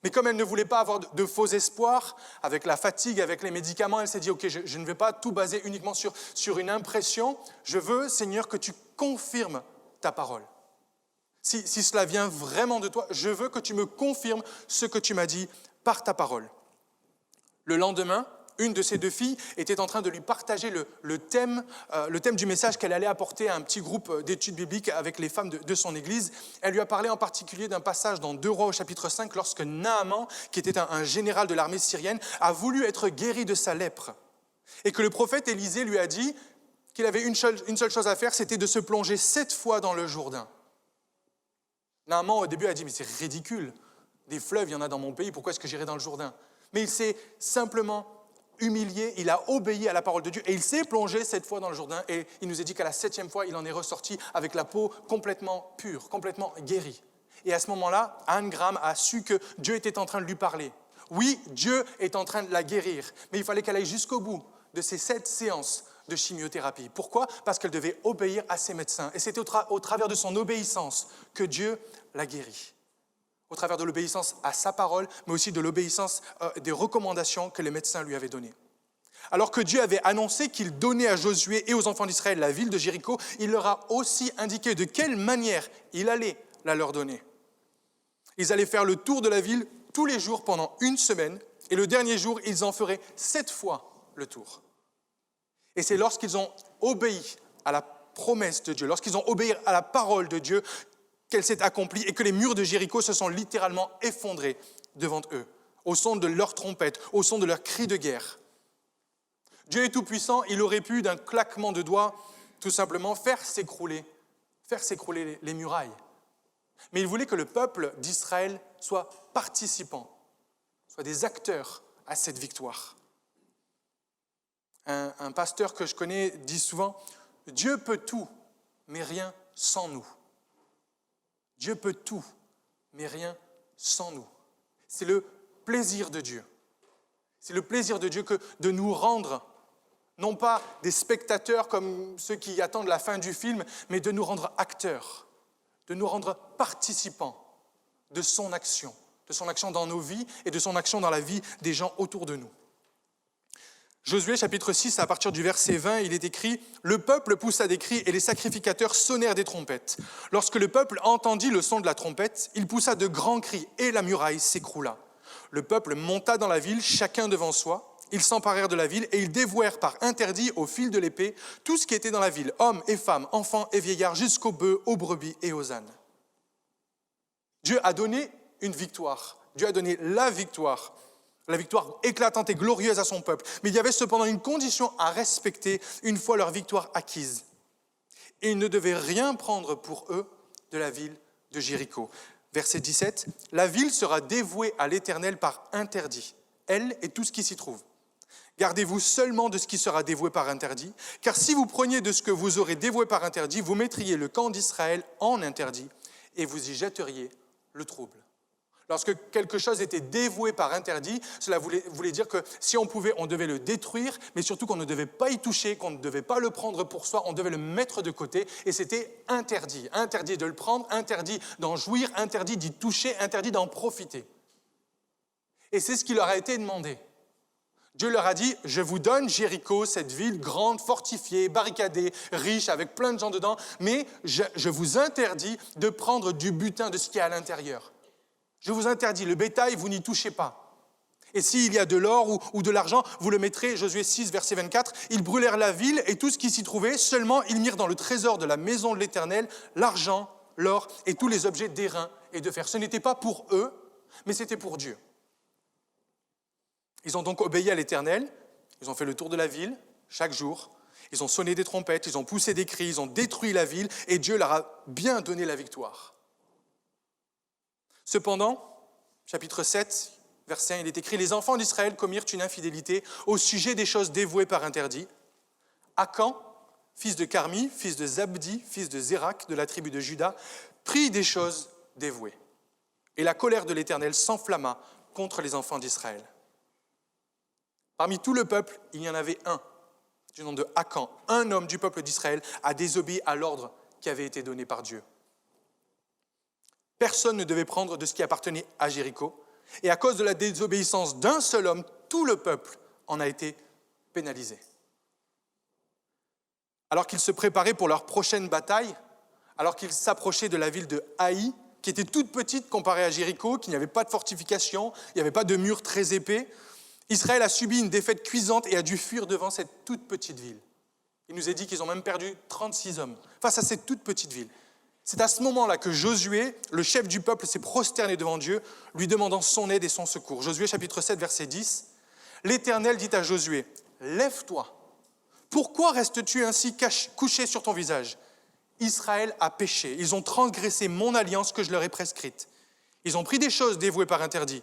Mais comme elle ne voulait pas avoir de faux espoirs, avec la fatigue, avec les médicaments, elle s'est dit « Ok, je ne vais pas tout baser uniquement sur une impression. Je veux, Seigneur, que tu confirmes ta parole. Si cela vient vraiment de toi, je veux que tu me confirmes ce que tu m'as dit par ta parole. » Le lendemain, une de ses 2 filles était en train de lui partager le thème du message qu'elle allait apporter à un petit groupe d'études bibliques avec les femmes de son église. Elle lui a parlé en particulier d'un passage dans 2 Rois au chapitre 5, lorsque Naaman, qui était un général de l'armée syrienne, a voulu être guéri de sa lèpre. Et que le prophète Élisée lui a dit qu'il avait une seule chose à faire, c'était de se plonger 7 fois dans le Jourdain. Naaman, au début, a dit « Mais c'est ridicule, des fleuves, il y en a dans mon pays, pourquoi est-ce que j'irai dans le Jourdain ?» Mais il s'est simplement humilié, il a obéi à la parole de Dieu et il s'est plongé 7 fois dans le Jourdain et il nous a dit qu'à la 7e fois, il en est ressorti avec la peau complètement pure, complètement guérie. Et à ce moment-là, Anne Graham a su que Dieu était en train de lui parler. Oui, Dieu est en train de la guérir, mais il fallait qu'elle aille jusqu'au bout de ces 7 séances de chimiothérapie. Pourquoi ? Parce qu'elle devait obéir à ses médecins. Et c'était au travers de son obéissance que Dieu l'a guérie. Au travers de l'obéissance à sa parole, mais aussi de l'obéissance des recommandations que les médecins lui avaient données. Alors que Dieu avait annoncé qu'il donnait à Josué et aux enfants d'Israël la ville de Jéricho, il leur a aussi indiqué de quelle manière il allait la leur donner. Ils allaient faire le tour de la ville tous les jours pendant 1 semaine, et le dernier jour, ils en feraient 7 fois le tour. Et c'est lorsqu'ils ont obéi à la promesse de Dieu, lorsqu'ils ont obéi à la parole de Dieu, qu'elle s'est accomplie et que les murs de Jéricho se sont littéralement effondrés devant eux, au son de leurs trompettes, au son de leurs cris de guerre. Dieu est tout-puissant, il aurait pu, d'un claquement de doigts, tout simplement faire s'écrouler les murailles. Mais il voulait que le peuple d'Israël soit participant, soit des acteurs à cette victoire. Un pasteur que je connais dit souvent « Dieu peut tout, mais rien sans nous ». Dieu peut tout, mais rien sans nous. C'est le plaisir de Dieu. C'est le plaisir de Dieu que de nous rendre, non pas des spectateurs comme ceux qui attendent la fin du film, mais de nous rendre acteurs, de nous rendre participants de son action dans nos vies et de son action dans la vie des gens autour de nous. Josué, chapitre 6, à partir du verset 20, il est écrit « Le peuple poussa des cris et les sacrificateurs sonnèrent des trompettes. Lorsque le peuple entendit le son de la trompette, il poussa de grands cris et la muraille s'écroula. Le peuple monta dans la ville, chacun devant soi. Ils s'emparèrent de la ville et ils dévouèrent par interdit au fil de l'épée tout ce qui était dans la ville, hommes et femmes, enfants et vieillards, jusqu'aux bœufs, aux brebis et aux ânes. » Dieu a donné une victoire. Dieu a donné la victoire éclatante et glorieuse à son peuple. Mais il y avait cependant une condition à respecter une fois leur victoire acquise. Et ils ne devaient rien prendre pour eux de la ville de Jéricho. Verset 17, « La ville sera dévouée à l'Éternel par interdit, elle et tout ce qui s'y trouve. Gardez-vous seulement de ce qui sera dévoué par interdit, car si vous preniez de ce que vous aurez dévoué par interdit, vous mettriez le camp d'Israël en interdit et vous y jetteriez le trouble. » Lorsque quelque chose était dévoué par interdit, cela voulait dire que si on pouvait, on devait le détruire, mais surtout qu'on ne devait pas y toucher, qu'on ne devait pas le prendre pour soi, on devait le mettre de côté, et c'était interdit. Interdit de le prendre, interdit d'en jouir, interdit d'y toucher, interdit d'en profiter. Et c'est ce qui leur a été demandé. Dieu leur a dit, je vous donne Jéricho, cette ville grande, fortifiée, barricadée, riche, avec plein de gens dedans, mais je vous interdis de prendre du butin de ce qui est à l'intérieur. Je vous interdis, le bétail, vous n'y touchez pas. Et s'il y a de l'or ou de l'argent, vous le mettrez, Josué 6, verset 24, ils brûlèrent la ville et tout ce qui s'y trouvait, seulement ils mirent dans le trésor de la maison de l'Éternel l'argent, l'or et tous les objets d'airain et de fer. Ce n'était pas pour eux, mais c'était pour Dieu. Ils ont donc obéi à l'Éternel, ils ont fait le tour de la ville chaque jour, Ils ont sonné des trompettes, ils ont poussé des cris, ils ont détruit la ville et Dieu leur a bien donné la victoire. Cependant, chapitre 7, verset 1, il est écrit « Les enfants d'Israël commirent une infidélité au sujet des choses dévouées par interdit. Akan, fils de Carmi, fils de Zabdi, fils de Zérak, de la tribu de Juda, prit des choses dévouées. Et la colère de l'Éternel s'enflamma contre les enfants d'Israël. Parmi tout le peuple, il y en avait un, du nom de Akan, un homme du peuple d'Israël, a désobéi à l'ordre qui avait été donné par Dieu. Personne ne devait prendre de ce qui appartenait à Jéricho, et à cause de la désobéissance d'un seul homme, tout le peuple en a été pénalisé. Alors qu'ils se préparaient pour leur prochaine bataille, alors qu'ils s'approchaient de la ville de Haï, qui était toute petite comparée à Jéricho, qui n'avait pas de fortification, il n'y avait pas de mur très épais, Israël a subi une défaite cuisante et a dû fuir devant cette toute petite ville. Il nous est dit qu'ils ont même perdu 36 hommes face à cette toute petite ville. C'est à ce moment-là que Josué, le chef du peuple, s'est prosterné devant Dieu, lui demandant son aide et son secours. Josué chapitre 7, verset 10. L'Éternel dit à Josué, « Lève-toi. Pourquoi restes-tu ainsi couché sur ton visage ? Israël a péché. Ils ont transgressé mon alliance que je leur ai prescrite. Ils ont pris des choses dévouées par interdit.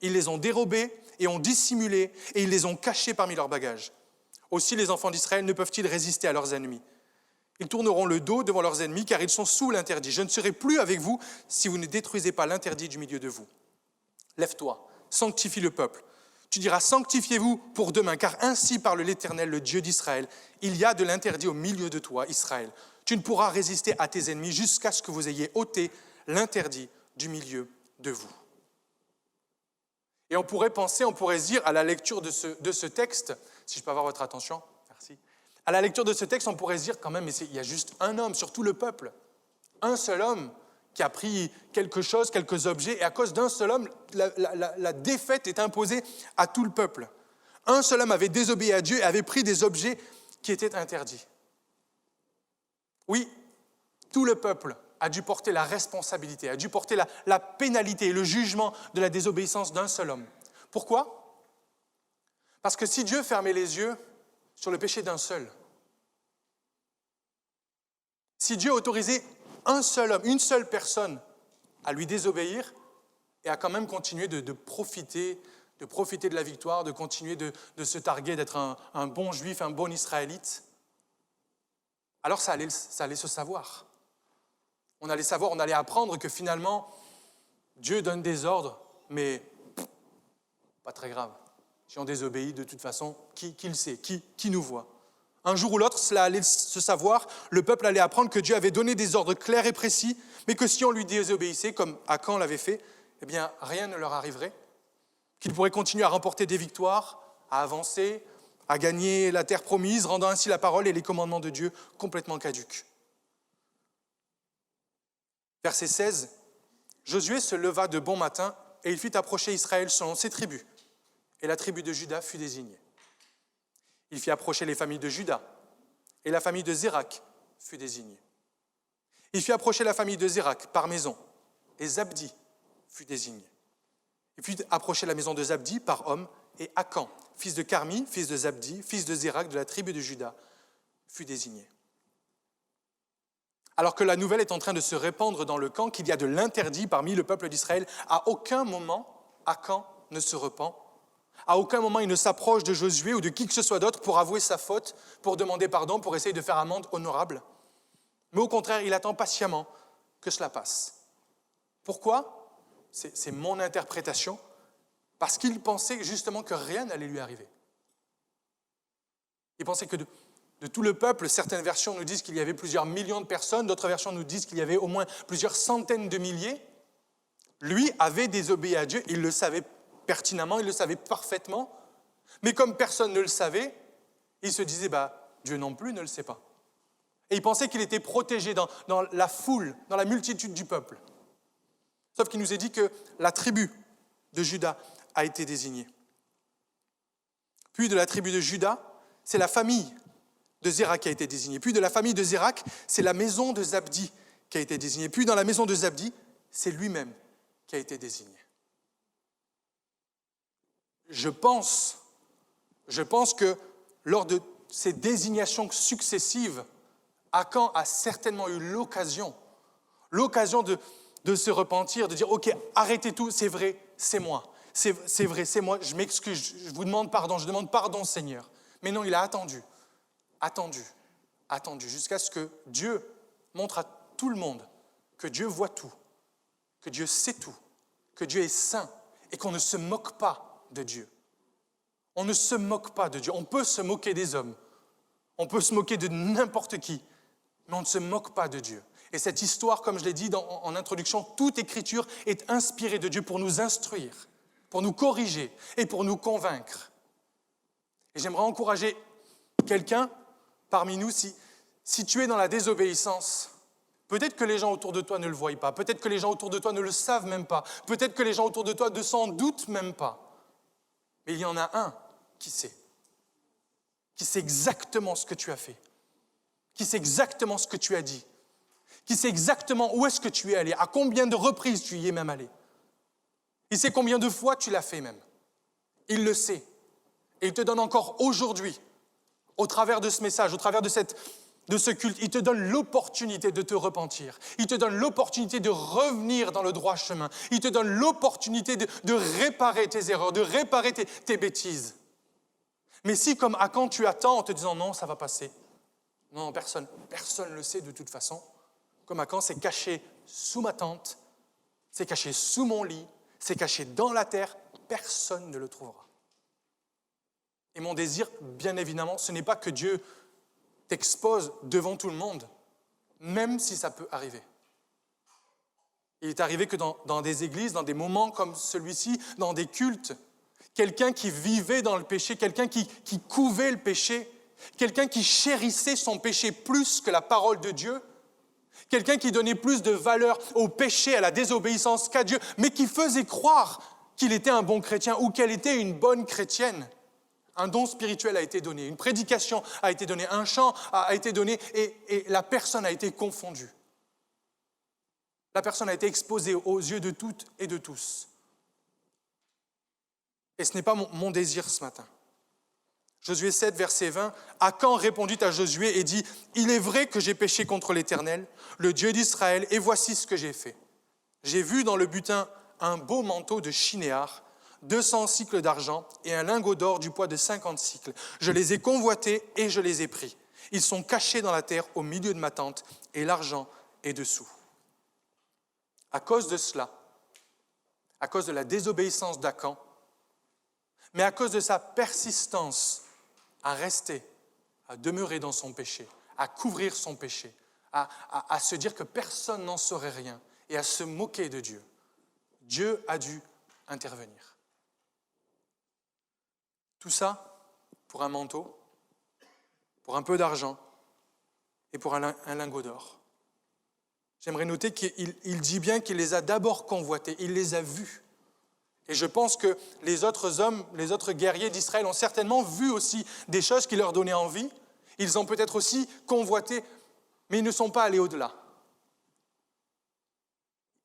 Ils les ont dérobées et ont dissimulées et ils les ont cachées parmi leurs bagages. Aussi les enfants d'Israël ne peuvent-ils résister à leurs ennemis. Ils tourneront le dos devant leurs ennemis car ils sont sous l'interdit. Je ne serai plus avec vous si vous ne détruisez pas l'interdit du milieu de vous. Lève-toi, sanctifie le peuple. Tu diras, sanctifiez-vous pour demain, car ainsi parle l'Éternel, le Dieu d'Israël. Il y a de l'interdit au milieu de toi, Israël. Tu ne pourras résister à tes ennemis jusqu'à ce que vous ayez ôté l'interdit du milieu de vous. » Et on pourrait se dire, à la lecture de ce texte, si je peux avoir votre attention, merci. À la lecture de ce texte, on pourrait se dire quand même, mais il y a juste un homme sur tout le peuple. Un seul homme qui a pris quelque chose, quelques objets, et à cause d'un seul homme, la défaite est imposée à tout le peuple. Un seul homme avait désobéi à Dieu et avait pris des objets qui étaient interdits. Oui, tout le peuple a dû porter la responsabilité, a dû porter la pénalité et le jugement de la désobéissance d'un seul homme. Pourquoi ? Parce que si Dieu fermait les yeux sur le péché d'un seul, si Dieu autorisait un seul homme, une seule personne à lui désobéir et à quand même continuer de profiter de la victoire, de continuer de se targuer d'être un bon juif, un bon israélite, alors ça allait se savoir. On allait apprendre que finalement, Dieu donne des ordres, mais pas très grave. Si on désobéit, de toute façon, qui le sait, qui nous voit ? Un jour ou l'autre, cela allait se savoir, le peuple allait apprendre que Dieu avait donné des ordres clairs et précis, mais que si on lui désobéissait, comme Akan l'avait fait, eh bien, rien ne leur arriverait, qu'ils pourraient continuer à remporter des victoires, à avancer, à gagner la terre promise, rendant ainsi la parole et les commandements de Dieu complètement caducs. Verset 16, Josué se leva de bon matin et il fit approcher Israël selon ses tribus, et la tribu de Juda fut désignée. Il fit approcher les familles de Juda, et la famille de Zérak fut désignée. Il fit approcher la famille de Zérak par maison, et Zabdi fut désigné. Il fit approcher la maison de Zabdi par homme, et Akan, fils de Carmi, fils de Zabdi, fils de Zérak, de la tribu de Juda, fut désigné. Alors que la nouvelle est en train de se répandre dans le camp qu'il y a de l'interdit parmi le peuple d'Israël, à aucun moment, Akan ne se repent. À aucun moment, il ne s'approche de Josué ou de qui que ce soit d'autre pour avouer sa faute, pour demander pardon, pour essayer de faire amende honorable. Mais au contraire, il attend patiemment que cela passe. Pourquoi ? C'est mon interprétation. Parce qu'il pensait justement que rien n'allait lui arriver. Il pensait que de tout le peuple, certaines versions nous disent qu'il y avait plusieurs millions de personnes, d'autres versions nous disent qu'il y avait au moins plusieurs centaines de milliers. Lui avait désobéi à Dieu, il le savait pertinemment, il le savait parfaitement, mais comme personne ne le savait, il se disait, Dieu non plus ne le sait pas. Et il pensait qu'il était protégé dans la foule, dans la multitude du peuple. Sauf qu'il nous est dit que la tribu de Juda a été désignée. Puis de la tribu de Juda, c'est la famille de Zérak qui a été désignée. Puis de la famille de Zérak, c'est la maison de Zabdi qui a été désignée. Puis dans la maison de Zabdi, c'est lui-même qui a été désigné. Je pense que lors de ces désignations successives, Akan a certainement eu l'occasion de se repentir, de dire « Ok, arrêtez tout, c'est vrai, c'est moi. C'est vrai, c'est moi, je m'excuse, je vous demande pardon, je demande pardon, Seigneur. » Mais non, il a attendu, jusqu'à ce que Dieu montre à tout le monde que Dieu voit tout, que Dieu sait tout, que Dieu est saint et qu'on ne se moque pas de Dieu. On ne se moque pas de Dieu. On peut se moquer des hommes, on peut se moquer de n'importe qui, mais on ne se moque pas de Dieu. Et cette histoire, comme je l'ai dit en introduction, toute écriture est inspirée de Dieu pour nous instruire, pour nous corriger et pour nous convaincre. Et j'aimerais encourager quelqu'un parmi nous, si tu es dans la désobéissance, peut-être que les gens autour de toi ne le voient pas, peut-être que les gens autour de toi ne le savent même pas, peut-être que les gens autour de toi ne s'en doutent même pas. Mais il y en a un qui sait exactement ce que tu as fait, qui sait exactement ce que tu as dit, qui sait exactement où est-ce que tu es allé, à combien de reprises tu y es même allé. Il sait combien de fois tu l'as fait même. Il le sait. Et il te donne encore aujourd'hui, au travers de ce message, au travers de ce culte, il te donne l'opportunité de te repentir. Il te donne l'opportunité de revenir dans le droit chemin. Il te donne l'opportunité de réparer tes erreurs, de réparer tes bêtises. Mais si, comme Akan, tu attends en te disant « Non, ça va passer ». Non, personne ne le sait de toute façon. Comme Akan, c'est caché sous ma tente, c'est caché sous mon lit, c'est caché dans la terre, personne ne le trouvera. Et mon désir, bien évidemment, ce n'est pas que Dieu t'expose devant tout le monde, même si ça peut arriver. Il est arrivé que dans des églises, dans des moments comme celui-ci, dans des cultes, quelqu'un qui vivait dans le péché, quelqu'un qui couvait le péché, quelqu'un qui chérissait son péché plus que la parole de Dieu, quelqu'un qui donnait plus de valeur au péché, à la désobéissance qu'à Dieu, mais qui faisait croire qu'il était un bon chrétien ou qu'elle était une bonne chrétienne. Un don spirituel a été donné, une prédication a été donnée, un chant a été donné et la personne a été confondue. La personne a été exposée aux yeux de toutes et de tous. Et ce n'est pas mon désir ce matin. Josué 7, verset 20, « Akan répondit à Josué et dit, « Il est vrai que j'ai péché contre l'Éternel, le Dieu d'Israël, et voici ce que j'ai fait. J'ai vu dans le butin un beau manteau de chinéar, 200 cycles d'argent et un lingot d'or du poids de 50 cycles. Je les ai convoités et je les ai pris. Ils sont cachés dans la terre au milieu de ma tente et l'argent est dessous. » À cause de cela, à cause de la désobéissance d'Akan, mais à cause de sa persistance à rester, à demeurer dans son péché, à couvrir son péché, à se dire que personne n'en saurait rien et à se moquer de Dieu, Dieu a dû intervenir. Tout ça pour un manteau, pour un peu d'argent et pour un lingot d'or. J'aimerais noter qu'il dit bien qu'il les a d'abord convoités, il les a vus. Et je pense que les autres hommes, les autres guerriers d'Israël ont certainement vu aussi des choses qui leur donnaient envie. Ils ont peut-être aussi convoité, mais ils ne sont pas allés au-delà.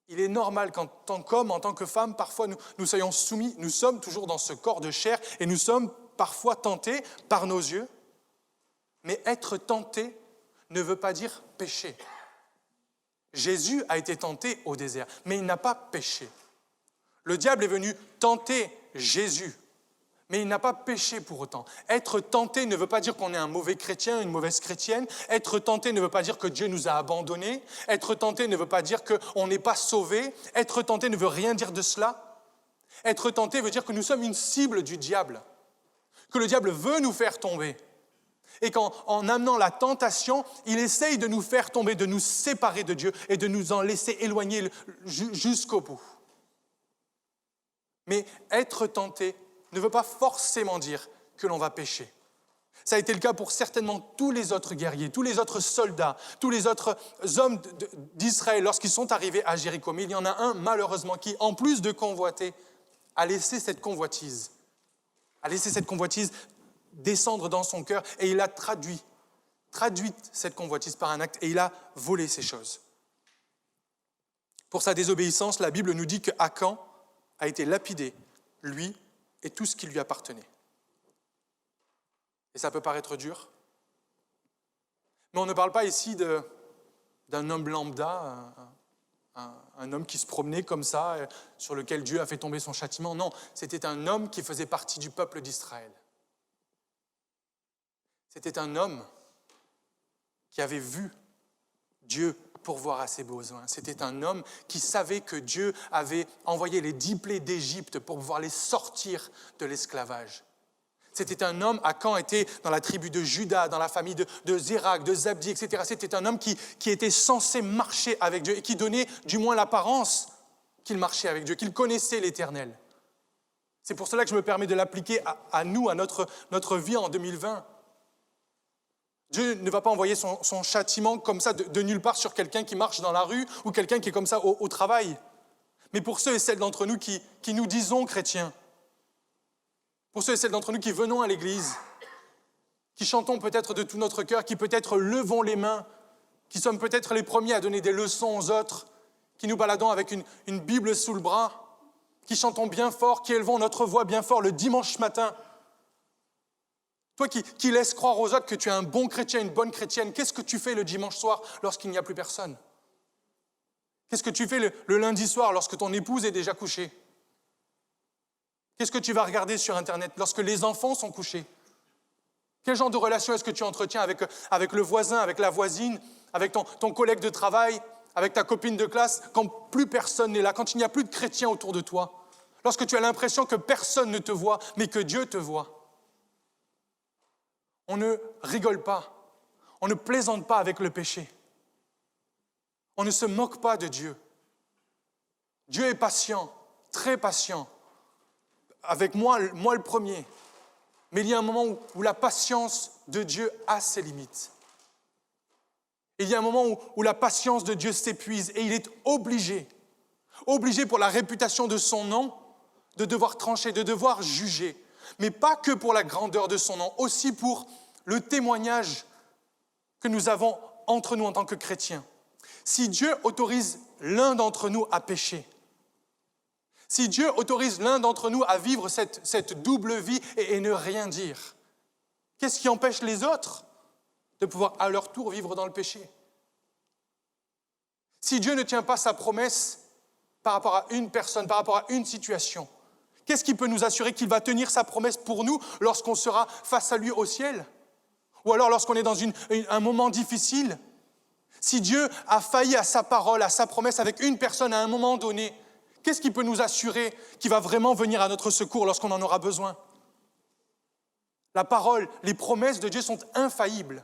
Il est normal qu'en tant qu'homme, en tant que femme, parfois nous soyons soumis, nous sommes toujours dans ce corps de chair et nous sommes parfois tentés par nos yeux. Mais être tenté ne veut pas dire pécher. Jésus a été tenté au désert, mais il n'a pas péché. Le diable est venu tenter Jésus, mais il n'a pas péché pour autant. Être tenté ne veut pas dire qu'on est un mauvais chrétien, une mauvaise chrétienne. Être tenté ne veut pas dire que Dieu nous a abandonnés. Être tenté ne veut pas dire qu'on n'est pas sauvé. Être tenté ne veut rien dire de cela. Être tenté veut dire que nous sommes une cible du diable, que le diable veut nous faire tomber. Et qu'en amenant la tentation, il essaye de nous faire tomber, de nous séparer de Dieu et de nous en laisser éloigner jusqu'au bout. Mais être tenté ne veut pas forcément dire que l'on va pécher. Ça a été le cas pour certainement tous les autres guerriers, tous les autres soldats, tous les autres hommes d'Israël lorsqu'ils sont arrivés à Jéricho. Mais il y en a un, malheureusement, qui, en plus de convoiter, a laissé cette convoitise descendre dans son cœur et il a traduit cette convoitise par un acte et il a volé ces choses. Pour sa désobéissance, la Bible nous dit que Akan a été lapidé, lui et tout ce qui lui appartenait. Et ça peut paraître dur. Mais on ne parle pas ici d'un homme lambda, un homme qui se promenait comme ça, sur lequel Dieu a fait tomber son châtiment. Non, c'était un homme qui faisait partie du peuple d'Israël. C'était un homme qui avait vu Dieu pourvoir à ses besoins. C'était un homme qui savait que Dieu avait envoyé les 10 plaies d'Égypte pour pouvoir les sortir de l'esclavage. C'était un homme, Akan était dans la tribu de Juda, dans la famille de Zérak, de Zabdi, etc. C'était un homme qui était censé marcher avec Dieu et qui donnait du moins l'apparence qu'il marchait avec Dieu, qu'il connaissait l'Éternel. C'est pour cela que je me permets de l'appliquer à nous, à notre vie en 2020. Dieu ne va pas envoyer son châtiment comme ça de nulle part sur quelqu'un qui marche dans la rue ou quelqu'un qui est comme ça au travail. Mais pour ceux et celles d'entre nous qui nous disons chrétiens, pour ceux et celles d'entre nous qui venons à l'église, qui chantons peut-être de tout notre cœur, qui peut-être levons les mains, qui sommes peut-être les premiers à donner des leçons aux autres, qui nous baladons avec une Bible sous le bras, qui chantons bien fort, qui élevons notre voix bien fort le dimanche matin. Toi qui laisses croire aux autres que tu es un bon chrétien, une bonne chrétienne, qu'est-ce que tu fais le dimanche soir lorsqu'il n'y a plus personne? Qu'est-ce que tu fais le lundi soir lorsque ton épouse est déjà couchée? Qu'est-ce que tu vas regarder sur Internet lorsque les enfants sont couchés? Quel genre de relation est-ce que tu entretiens avec le voisin, avec la voisine, avec ton collègue de travail, avec ta copine de classe, quand plus personne n'est là, quand il n'y a plus de chrétiens autour de toi, lorsque tu as l'impression que personne ne te voit, mais que Dieu te voit? On ne rigole pas, on ne plaisante pas avec le péché. On ne se moque pas de Dieu. Dieu est patient, très patient. Avec moi le premier. Mais il y a un moment où la patience de Dieu a ses limites. Il y a un moment où la patience de Dieu s'épuise et il est obligé pour la réputation de son nom, de devoir trancher, de devoir juger. Mais pas que pour la grandeur de son nom, aussi pour le témoignage que nous avons entre nous en tant que chrétiens. Si Dieu autorise l'un d'entre nous à pécher, si Dieu autorise l'un d'entre nous à vivre cette double vie et ne rien dire, qu'est-ce qui empêche les autres de pouvoir à leur tour vivre dans le péché? Si Dieu ne tient pas sa promesse par rapport à une personne, par rapport à une situation, qu'est-ce qui peut nous assurer qu'il va tenir sa promesse pour nous lorsqu'on sera face à lui au ciel? Ou alors lorsqu'on est dans un moment difficile? Si Dieu a failli à sa parole, à sa promesse avec une personne à un moment donné, qu'est-ce qui peut nous assurer qu'il va vraiment venir à notre secours lorsqu'on en aura besoin? La parole, les promesses de Dieu sont infaillibles.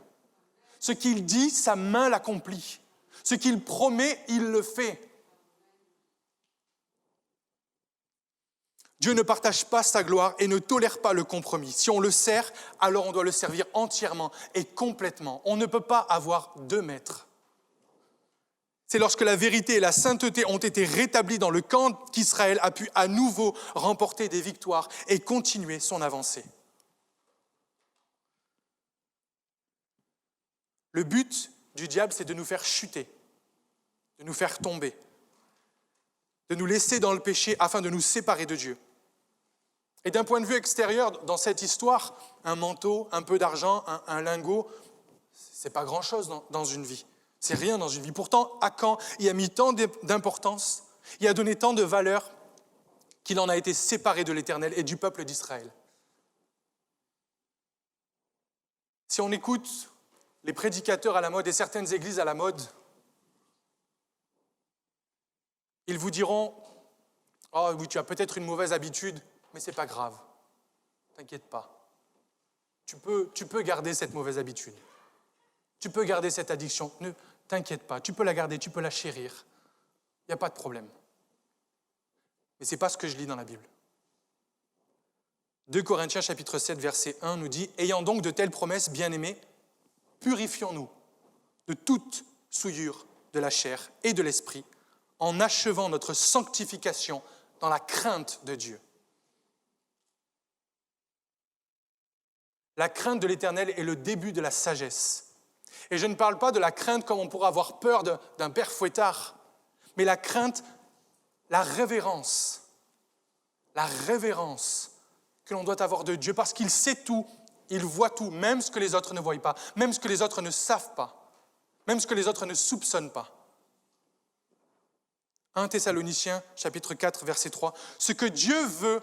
Ce qu'il dit, sa main l'accomplit. Ce qu'il promet, il le fait. Dieu ne partage pas sa gloire et ne tolère pas le compromis. Si on le sert, alors on doit le servir entièrement et complètement. On ne peut pas avoir deux maîtres. C'est lorsque la vérité et la sainteté ont été rétablies dans le camp qu'Israël a pu à nouveau remporter des victoires et continuer son avancée. Le but du diable, c'est de nous faire chuter, de nous faire tomber, de nous laisser dans le péché afin de nous séparer de Dieu. Et d'un point de vue extérieur, dans cette histoire, un manteau, un peu d'argent, un lingot, c'est pas grand-chose dans une vie. C'est rien dans une vie. Pourtant, Akan y a mis tant d'importance, il a donné tant de valeur qu'il en a été séparé de l'Éternel et du peuple d'Israël. Si on écoute les prédicateurs à la mode et certaines églises à la mode, ils vous diront « Oh oui, tu as peut-être une mauvaise habitude, mais ce n'est pas grave. T'inquiète pas. Tu peux garder cette mauvaise habitude. Tu peux garder cette addiction. Ne t'inquiète pas. Tu peux la garder, tu peux la chérir. Il n'y a pas de problème. » Mais ce n'est pas ce que je lis dans la Bible. 2 Corinthiens chapitre 7, verset 1 nous dit « Ayant donc de telles promesses, bien-aimés, purifions-nous de toute souillure de la chair et de l'esprit, en achevant notre sanctification dans la crainte de Dieu. » La crainte de l'Éternel est le début de la sagesse. Et je ne parle pas de la crainte comme on pourrait avoir peur d'un père fouettard, mais la crainte, la révérence que l'on doit avoir de Dieu, parce qu'il sait tout, Il voit tout, même ce que les autres ne voient pas, même ce que les autres ne savent pas, même ce que les autres ne soupçonnent pas. 1 Thessaloniciens, chapitre 4, verset 3. Ce que Dieu veut,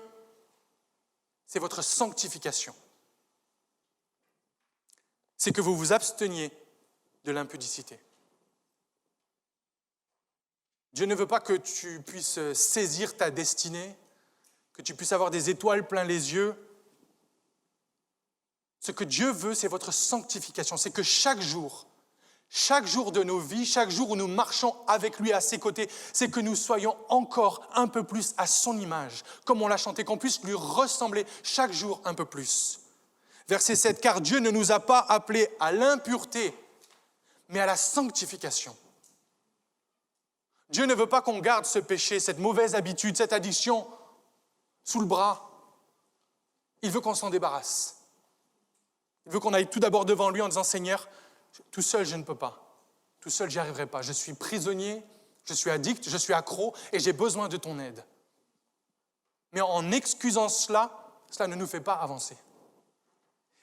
c'est votre sanctification. C'est que vous vous absteniez de l'impudicité. Dieu ne veut pas que tu puisses saisir ta destinée, que tu puisses avoir des étoiles plein les yeux. Ce que Dieu veut, c'est votre sanctification. C'est que chaque jour de nos vies, chaque jour où nous marchons avec lui à ses côtés, c'est que nous soyons encore un peu plus à son image, comme on l'a chanté, qu'on puisse lui ressembler chaque jour un peu plus. Verset 7, car Dieu ne nous a pas appelés à l'impureté, mais à la sanctification. Dieu ne veut pas qu'on garde ce péché, cette mauvaise habitude, cette addiction sous le bras. Il veut qu'on s'en débarrasse. Il veut qu'on aille tout d'abord devant lui en disant « Seigneur, tout seul, je ne peux pas. Tout seul, j'y arriverai pas. Je suis prisonnier, je suis addict, je suis accro et j'ai besoin de ton aide. » Mais en excusant cela ne nous fait pas avancer.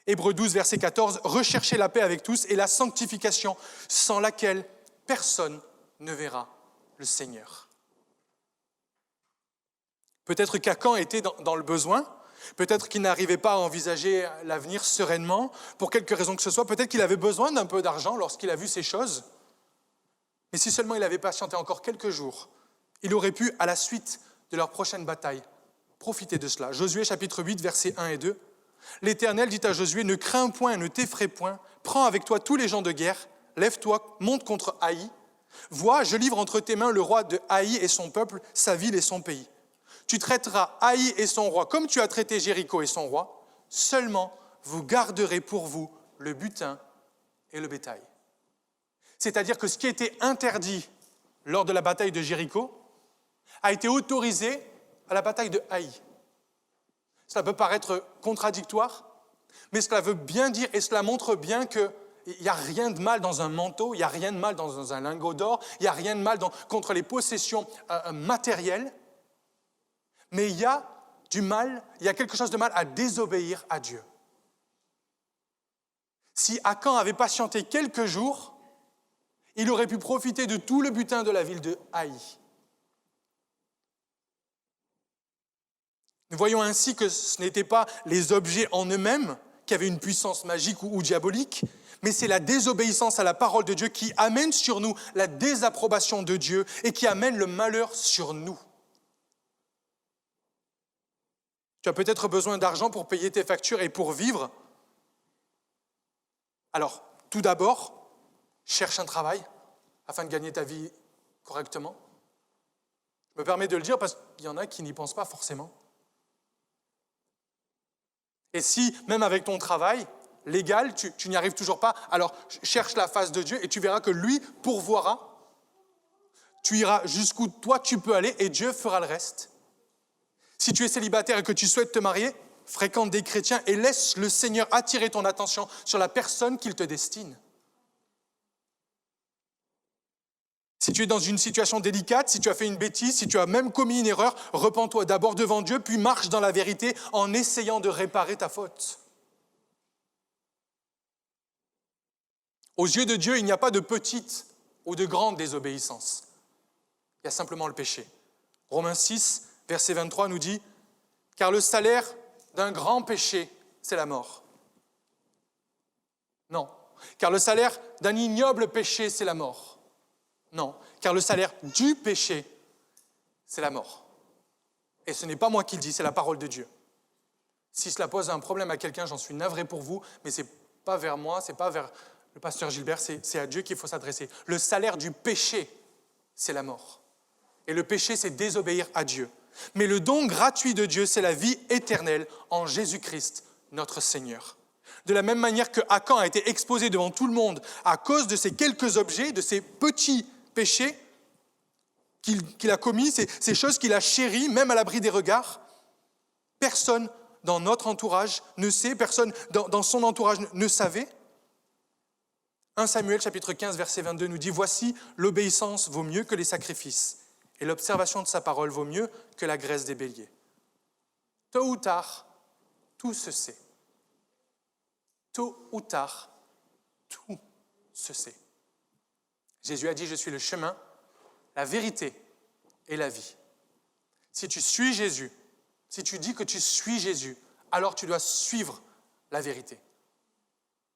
Hébreux 12, verset 14, « Recherchez la paix avec tous et la sanctification, sans laquelle personne ne verra le Seigneur. » Peut-être qu'Akan était dans le besoin, peut-être qu'il n'arrivait pas à envisager l'avenir sereinement, pour quelque raison que ce soit, peut-être qu'il avait besoin d'un peu d'argent lorsqu'il a vu ces choses. Mais si seulement il avait patienté encore quelques jours, il aurait pu, à la suite de leur prochaine bataille, profiter de cela. Josué chapitre 8, versets 1 et 2. « L'Éternel dit à Josué, ne crains point, ne t'effraie point, prends avec toi tous les gens de guerre, lève-toi, monte contre Haï. Vois, je livre entre tes mains le roi de Haï et son peuple, sa ville et son pays. Tu traiteras Haï et son roi comme tu as traité Jéricho et son roi. Seulement, vous garderez pour vous le butin et le bétail. » C'est-à-dire que ce qui était interdit lors de la bataille de Jéricho a été autorisé à la bataille de Haï. Cela peut paraître contradictoire, mais cela veut bien dire et cela montre bien qu'il n'y a rien de mal dans un manteau, il n'y a rien de mal dans un lingot d'or, il n'y a rien de mal contre les possessions matérielles. Mais il y a quelque chose de mal à désobéir à Dieu. Si Akan avait patienté quelques jours, il aurait pu profiter de tout le butin de la ville de Haï. Nous voyons ainsi que ce n'étaient pas les objets en eux-mêmes qui avaient une puissance magique ou diabolique, mais c'est la désobéissance à la parole de Dieu qui amène sur nous la désapprobation de Dieu et qui amène le malheur sur nous. Tu as peut-être besoin d'argent pour payer tes factures et pour vivre. Alors, tout d'abord, cherche un travail afin de gagner ta vie correctement. Je me permets de le dire parce qu'il y en a qui n'y pensent pas forcément. Et si, même avec ton travail légal, tu n'y arrives toujours pas, alors cherche la face de Dieu et tu verras que lui pourvoira. Tu iras jusqu'où toi tu peux aller et Dieu fera le reste. Si tu es célibataire et que tu souhaites te marier, fréquente des chrétiens et laisse le Seigneur attirer ton attention sur la personne qu'il te destine. Si tu es dans une situation délicate, si tu as fait une bêtise, si tu as même commis une erreur, repens-toi d'abord devant Dieu, puis marche dans la vérité en essayant de réparer ta faute. Aux yeux de Dieu, il n'y a pas de petite ou de grande désobéissance. Il y a simplement le péché. Romains 6, verset 23 nous dit « Car le salaire d'un grand péché, c'est la mort. » Non. Car le salaire d'un ignoble péché, c'est la mort. Non, car le salaire du péché, c'est la mort. Et ce n'est pas moi qui le dis, c'est la parole de Dieu. Si cela pose un problème à quelqu'un, j'en suis navré pour vous, mais ce n'est pas vers moi, ce n'est pas vers le pasteur Gilbert, c'est à Dieu qu'il faut s'adresser. Le salaire du péché, c'est la mort. Et le péché, c'est désobéir à Dieu. Mais le don gratuit de Dieu, c'est la vie éternelle en Jésus-Christ, notre Seigneur. De la même manière que Akan a été exposé devant tout le monde à cause de ces quelques objets, de ces petits péchés qu'il a commis, ces choses qu'il a chéries, même à l'abri des regards, personne dans notre entourage ne sait, personne dans son entourage ne savait. 1 Samuel chapitre 15, verset 22 nous dit « Voici, l'obéissance vaut mieux que les sacrifices, et l'observation de sa parole vaut mieux que la graisse des béliers. » Tôt ou tard, tout se sait. tôt ou tard, tout se sait. Jésus a dit, je suis le chemin, la vérité et la vie. Si tu suis Jésus, si tu dis que tu suis Jésus, alors tu dois suivre la vérité.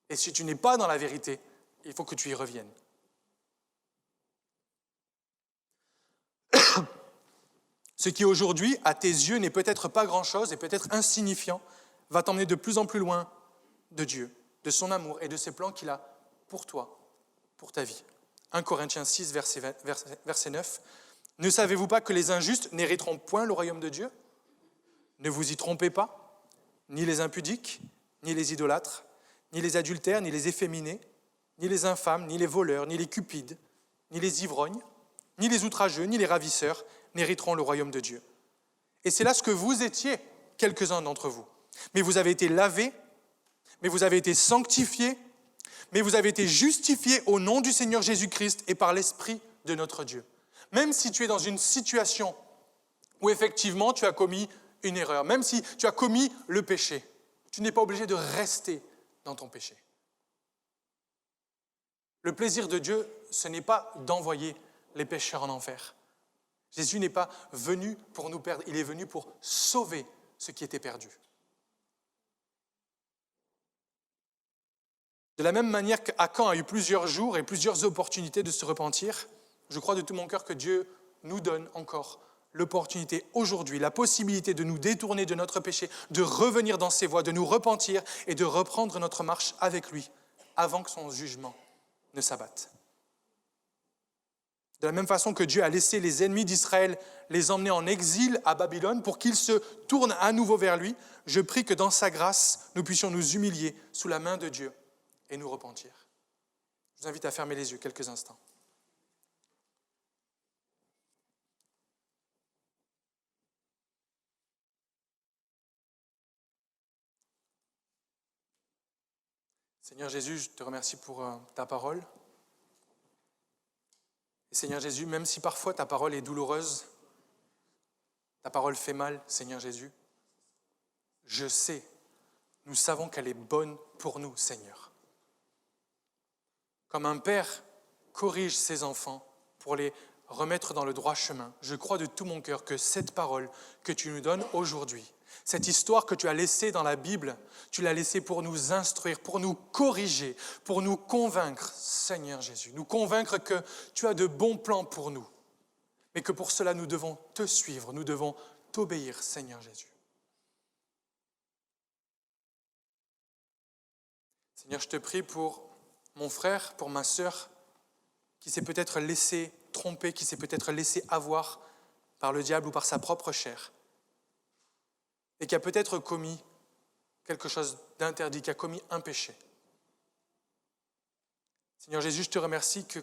Et si tu n'es pas dans la vérité, il faut que tu y reviennes. Ce qui aujourd'hui, à tes yeux, n'est peut-être pas grand-chose et peut-être insignifiant, va t'emmener de plus en plus loin de Dieu, de son amour et de ses plans qu'il a pour toi, pour ta vie. 1 Corinthiens 6, verset 9. « Ne savez-vous pas que les injustes n'hériteront point le royaume de Dieu ? Ne vous y trompez pas, ni les impudiques, ni les idolâtres, ni les adultères, ni les efféminés, ni les infâmes, ni les voleurs, ni les cupides, ni les ivrognes, ni les outrageux, ni les ravisseurs n'hériteront le royaume de Dieu. Et c'est là ce que vous étiez, quelques-uns d'entre vous. Mais vous avez été lavés, mais vous avez été sanctifiés, mais vous avez été justifiés au nom du Seigneur Jésus-Christ et par l'Esprit de notre Dieu. » Même si tu es dans une situation où effectivement tu as commis une erreur, même si tu as commis le péché, tu n'es pas obligé de rester dans ton péché. Le plaisir de Dieu, ce n'est pas d'envoyer les pécheurs en enfer. Jésus n'est pas venu pour nous perdre, il est venu pour sauver ce qui était perdu. De la même manière qu'Akan a eu plusieurs jours et plusieurs opportunités de se repentir, je crois de tout mon cœur que Dieu nous donne encore l'opportunité aujourd'hui, la possibilité de nous détourner de notre péché, de revenir dans ses voies, de nous repentir et de reprendre notre marche avec lui avant que son jugement ne s'abatte. De la même façon que Dieu a laissé les ennemis d'Israël les emmener en exil à Babylone pour qu'ils se tournent à nouveau vers lui, je prie que dans sa grâce, nous puissions nous humilier sous la main de Dieu et nous repentir. Je vous invite à fermer les yeux quelques instants. Seigneur Jésus, je te remercie pour ta parole. Et Seigneur Jésus, même si parfois ta parole est douloureuse, ta parole fait mal, Seigneur Jésus, je sais, nous savons qu'elle est bonne pour nous, Seigneur. Comme un père corrige ses enfants pour les remettre dans le droit chemin, je crois de tout mon cœur que cette parole que tu nous donnes aujourd'hui, cette histoire que tu as laissée dans la Bible, tu l'as laissée pour nous instruire, pour nous corriger, pour nous convaincre, Seigneur Jésus, nous convaincre que tu as de bons plans pour nous, mais que pour cela nous devons te suivre, nous devons t'obéir, Seigneur Jésus. Seigneur, je te prie pour mon frère, pour ma sœur, qui s'est peut-être laissé tromper, qui s'est peut-être laissé avoir par le diable ou par sa propre chair, et qui a peut-être commis quelque chose d'interdit, qui a commis un péché. Seigneur Jésus, je te remercie que,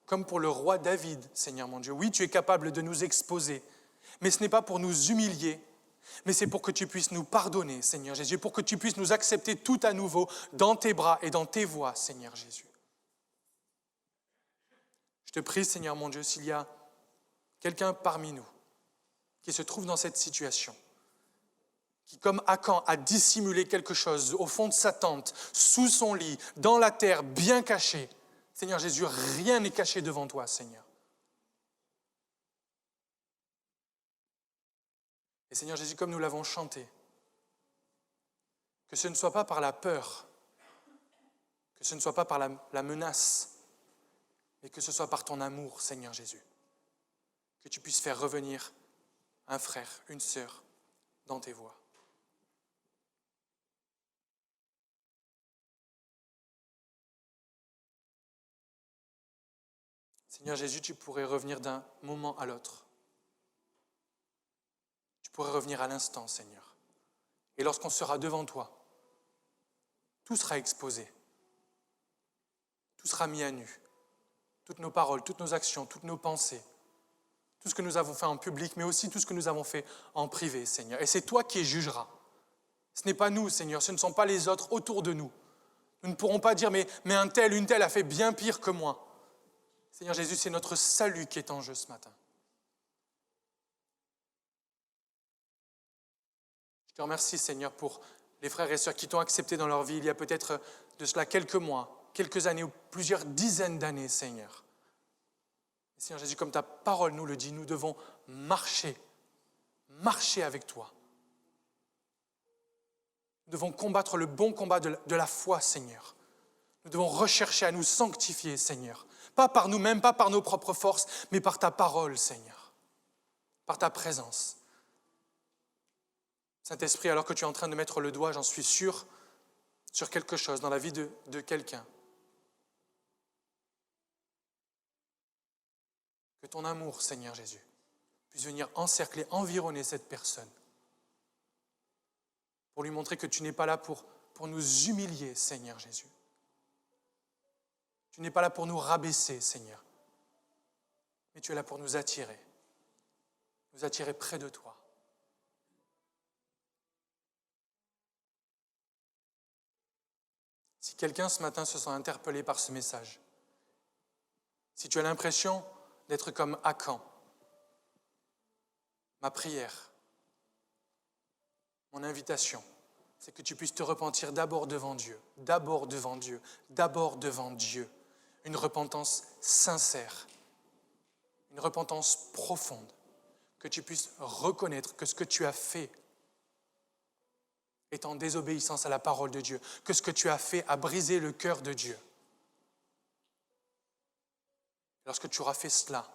comme pour le roi David, Seigneur mon Dieu, oui, tu es capable de nous exposer, mais ce n'est pas pour nous humilier, mais c'est pour que tu puisses nous pardonner, Seigneur Jésus, pour que tu puisses nous accepter tout à nouveau dans tes bras et dans tes voies, Seigneur Jésus. Je te prie, Seigneur mon Dieu, s'il y a quelqu'un parmi nous qui se trouve dans cette situation, qui, comme Akan, a dissimulé quelque chose au fond de sa tente, sous son lit, dans la terre, bien caché. Seigneur Jésus, rien n'est caché devant toi, Seigneur. Et Seigneur Jésus, comme nous l'avons chanté, que ce ne soit pas par la peur, que ce ne soit pas par la menace, mais que ce soit par ton amour, Seigneur Jésus, que tu puisses faire revenir un frère, une sœur dans tes voies. Seigneur Jésus, tu pourrais revenir d'un moment à l'autre. Tu pourrais revenir à l'instant, Seigneur. Et lorsqu'on sera devant toi, tout sera exposé. Tout sera mis à nu. Toutes nos paroles, toutes nos actions, toutes nos pensées, tout ce que nous avons fait en public, mais aussi tout ce que nous avons fait en privé, Seigneur. Et c'est toi qui jugeras. Ce n'est pas nous, Seigneur, ce ne sont pas les autres autour de nous. Nous ne pourrons pas dire, mais un tel, une telle a fait bien pire que moi. Seigneur Jésus, c'est notre salut qui est en jeu ce matin. Je te remercie, Seigneur, pour les frères et sœurs qui t'ont accepté dans leur vie il y a peut-être de cela quelques mois, quelques années ou plusieurs dizaines d'années, Seigneur. Et Seigneur Jésus, comme ta parole nous le dit, nous devons marcher avec toi. Nous devons combattre le bon combat de la foi, Seigneur. Nous devons rechercher à nous sanctifier, Seigneur. Pas par nous-mêmes, pas par nos propres forces, mais par ta parole, Seigneur. Par ta présence. Saint-Esprit, alors que tu es en train de mettre le doigt, j'en suis sûr, sur quelque chose dans la vie de quelqu'un, que ton amour, Seigneur Jésus, puisse venir encercler, environner cette personne, pour lui montrer que tu n'es pas là pour nous humilier, Seigneur Jésus. Tu n'es pas là pour nous rabaisser, Seigneur, mais tu es là pour nous attirer près de toi. Si quelqu'un ce matin se sent interpellé par ce message, si tu as l'impression d'être comme Akan, ma prière, mon invitation, c'est que tu puisses te repentir d'abord devant Dieu, une repentance sincère, une repentance profonde, que tu puisses reconnaître que ce que tu as fait est en désobéissance à la parole de Dieu, que ce que tu as fait a brisé le cœur de Dieu. Lorsque tu auras fait cela,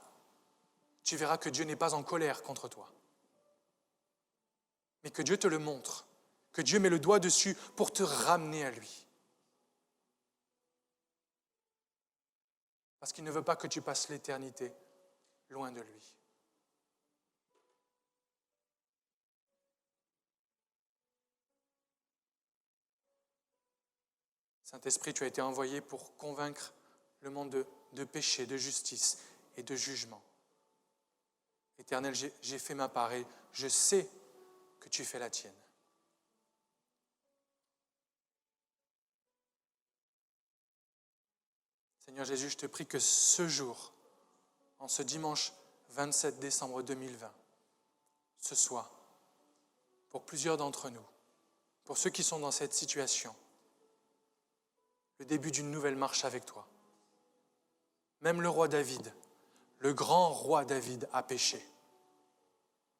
tu verras que Dieu n'est pas en colère contre toi, mais que Dieu te le montre, que Dieu met le doigt dessus pour te ramener à lui. Parce qu'il ne veut pas que tu passes l'éternité loin de lui. Saint-Esprit, tu as été envoyé pour convaincre le monde de péché, de justice et de jugement. Éternel, j'ai fait ma part et je sais que tu fais la tienne. Seigneur Jésus, je te prie que ce jour, en ce dimanche 27 décembre 2020, ce soit, pour plusieurs d'entre nous, pour ceux qui sont dans cette situation, le début d'une nouvelle marche avec toi. Même le roi David, le grand roi David a péché.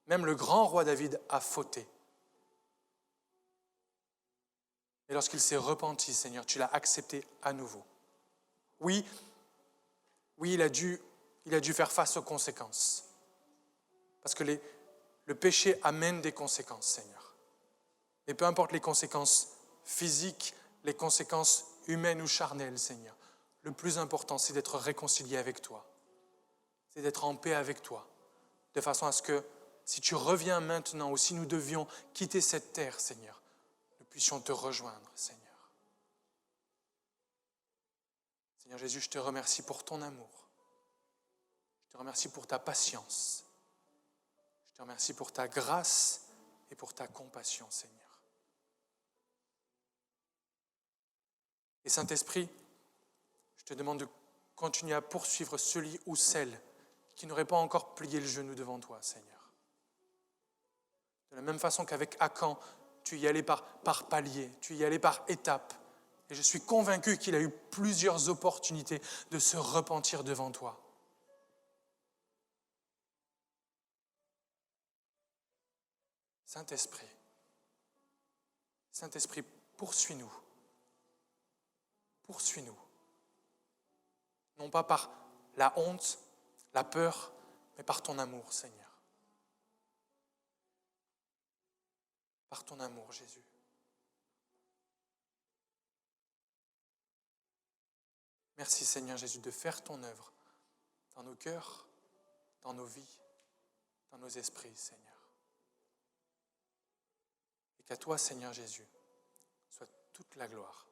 Même le grand roi David a fauté. Et lorsqu'il s'est repenti, Seigneur, tu l'as accepté à nouveau. Oui, il a dû faire face aux conséquences. Parce que le péché amène des conséquences, Seigneur. Et peu importe les conséquences physiques, les conséquences humaines ou charnelles, Seigneur, le plus important, c'est d'être réconcilié avec toi. C'est d'être en paix avec toi. De façon à ce que, si tu reviens maintenant, ou si nous devions quitter cette terre, Seigneur, nous puissions te rejoindre, Seigneur. Seigneur Jésus, je te remercie pour ton amour. Je te remercie pour ta patience. Je te remercie pour ta grâce et pour ta compassion, Seigneur. Et Saint-Esprit, je te demande de continuer à poursuivre celui ou celle qui n'aurait pas encore plié le genou devant toi, Seigneur. De la même façon qu'avec Akan, tu y allais par paliers, tu y allais par étapes. Et je suis convaincu qu'il a eu plusieurs opportunités de se repentir devant toi. Saint-Esprit, poursuis-nous. Poursuis-nous. Non pas par la honte, la peur, mais par ton amour, Seigneur. Par ton amour, Jésus. Merci, Seigneur Jésus, de faire ton œuvre dans nos cœurs, dans nos vies, dans nos esprits, Seigneur. Et qu'à toi, Seigneur Jésus, soit toute la gloire.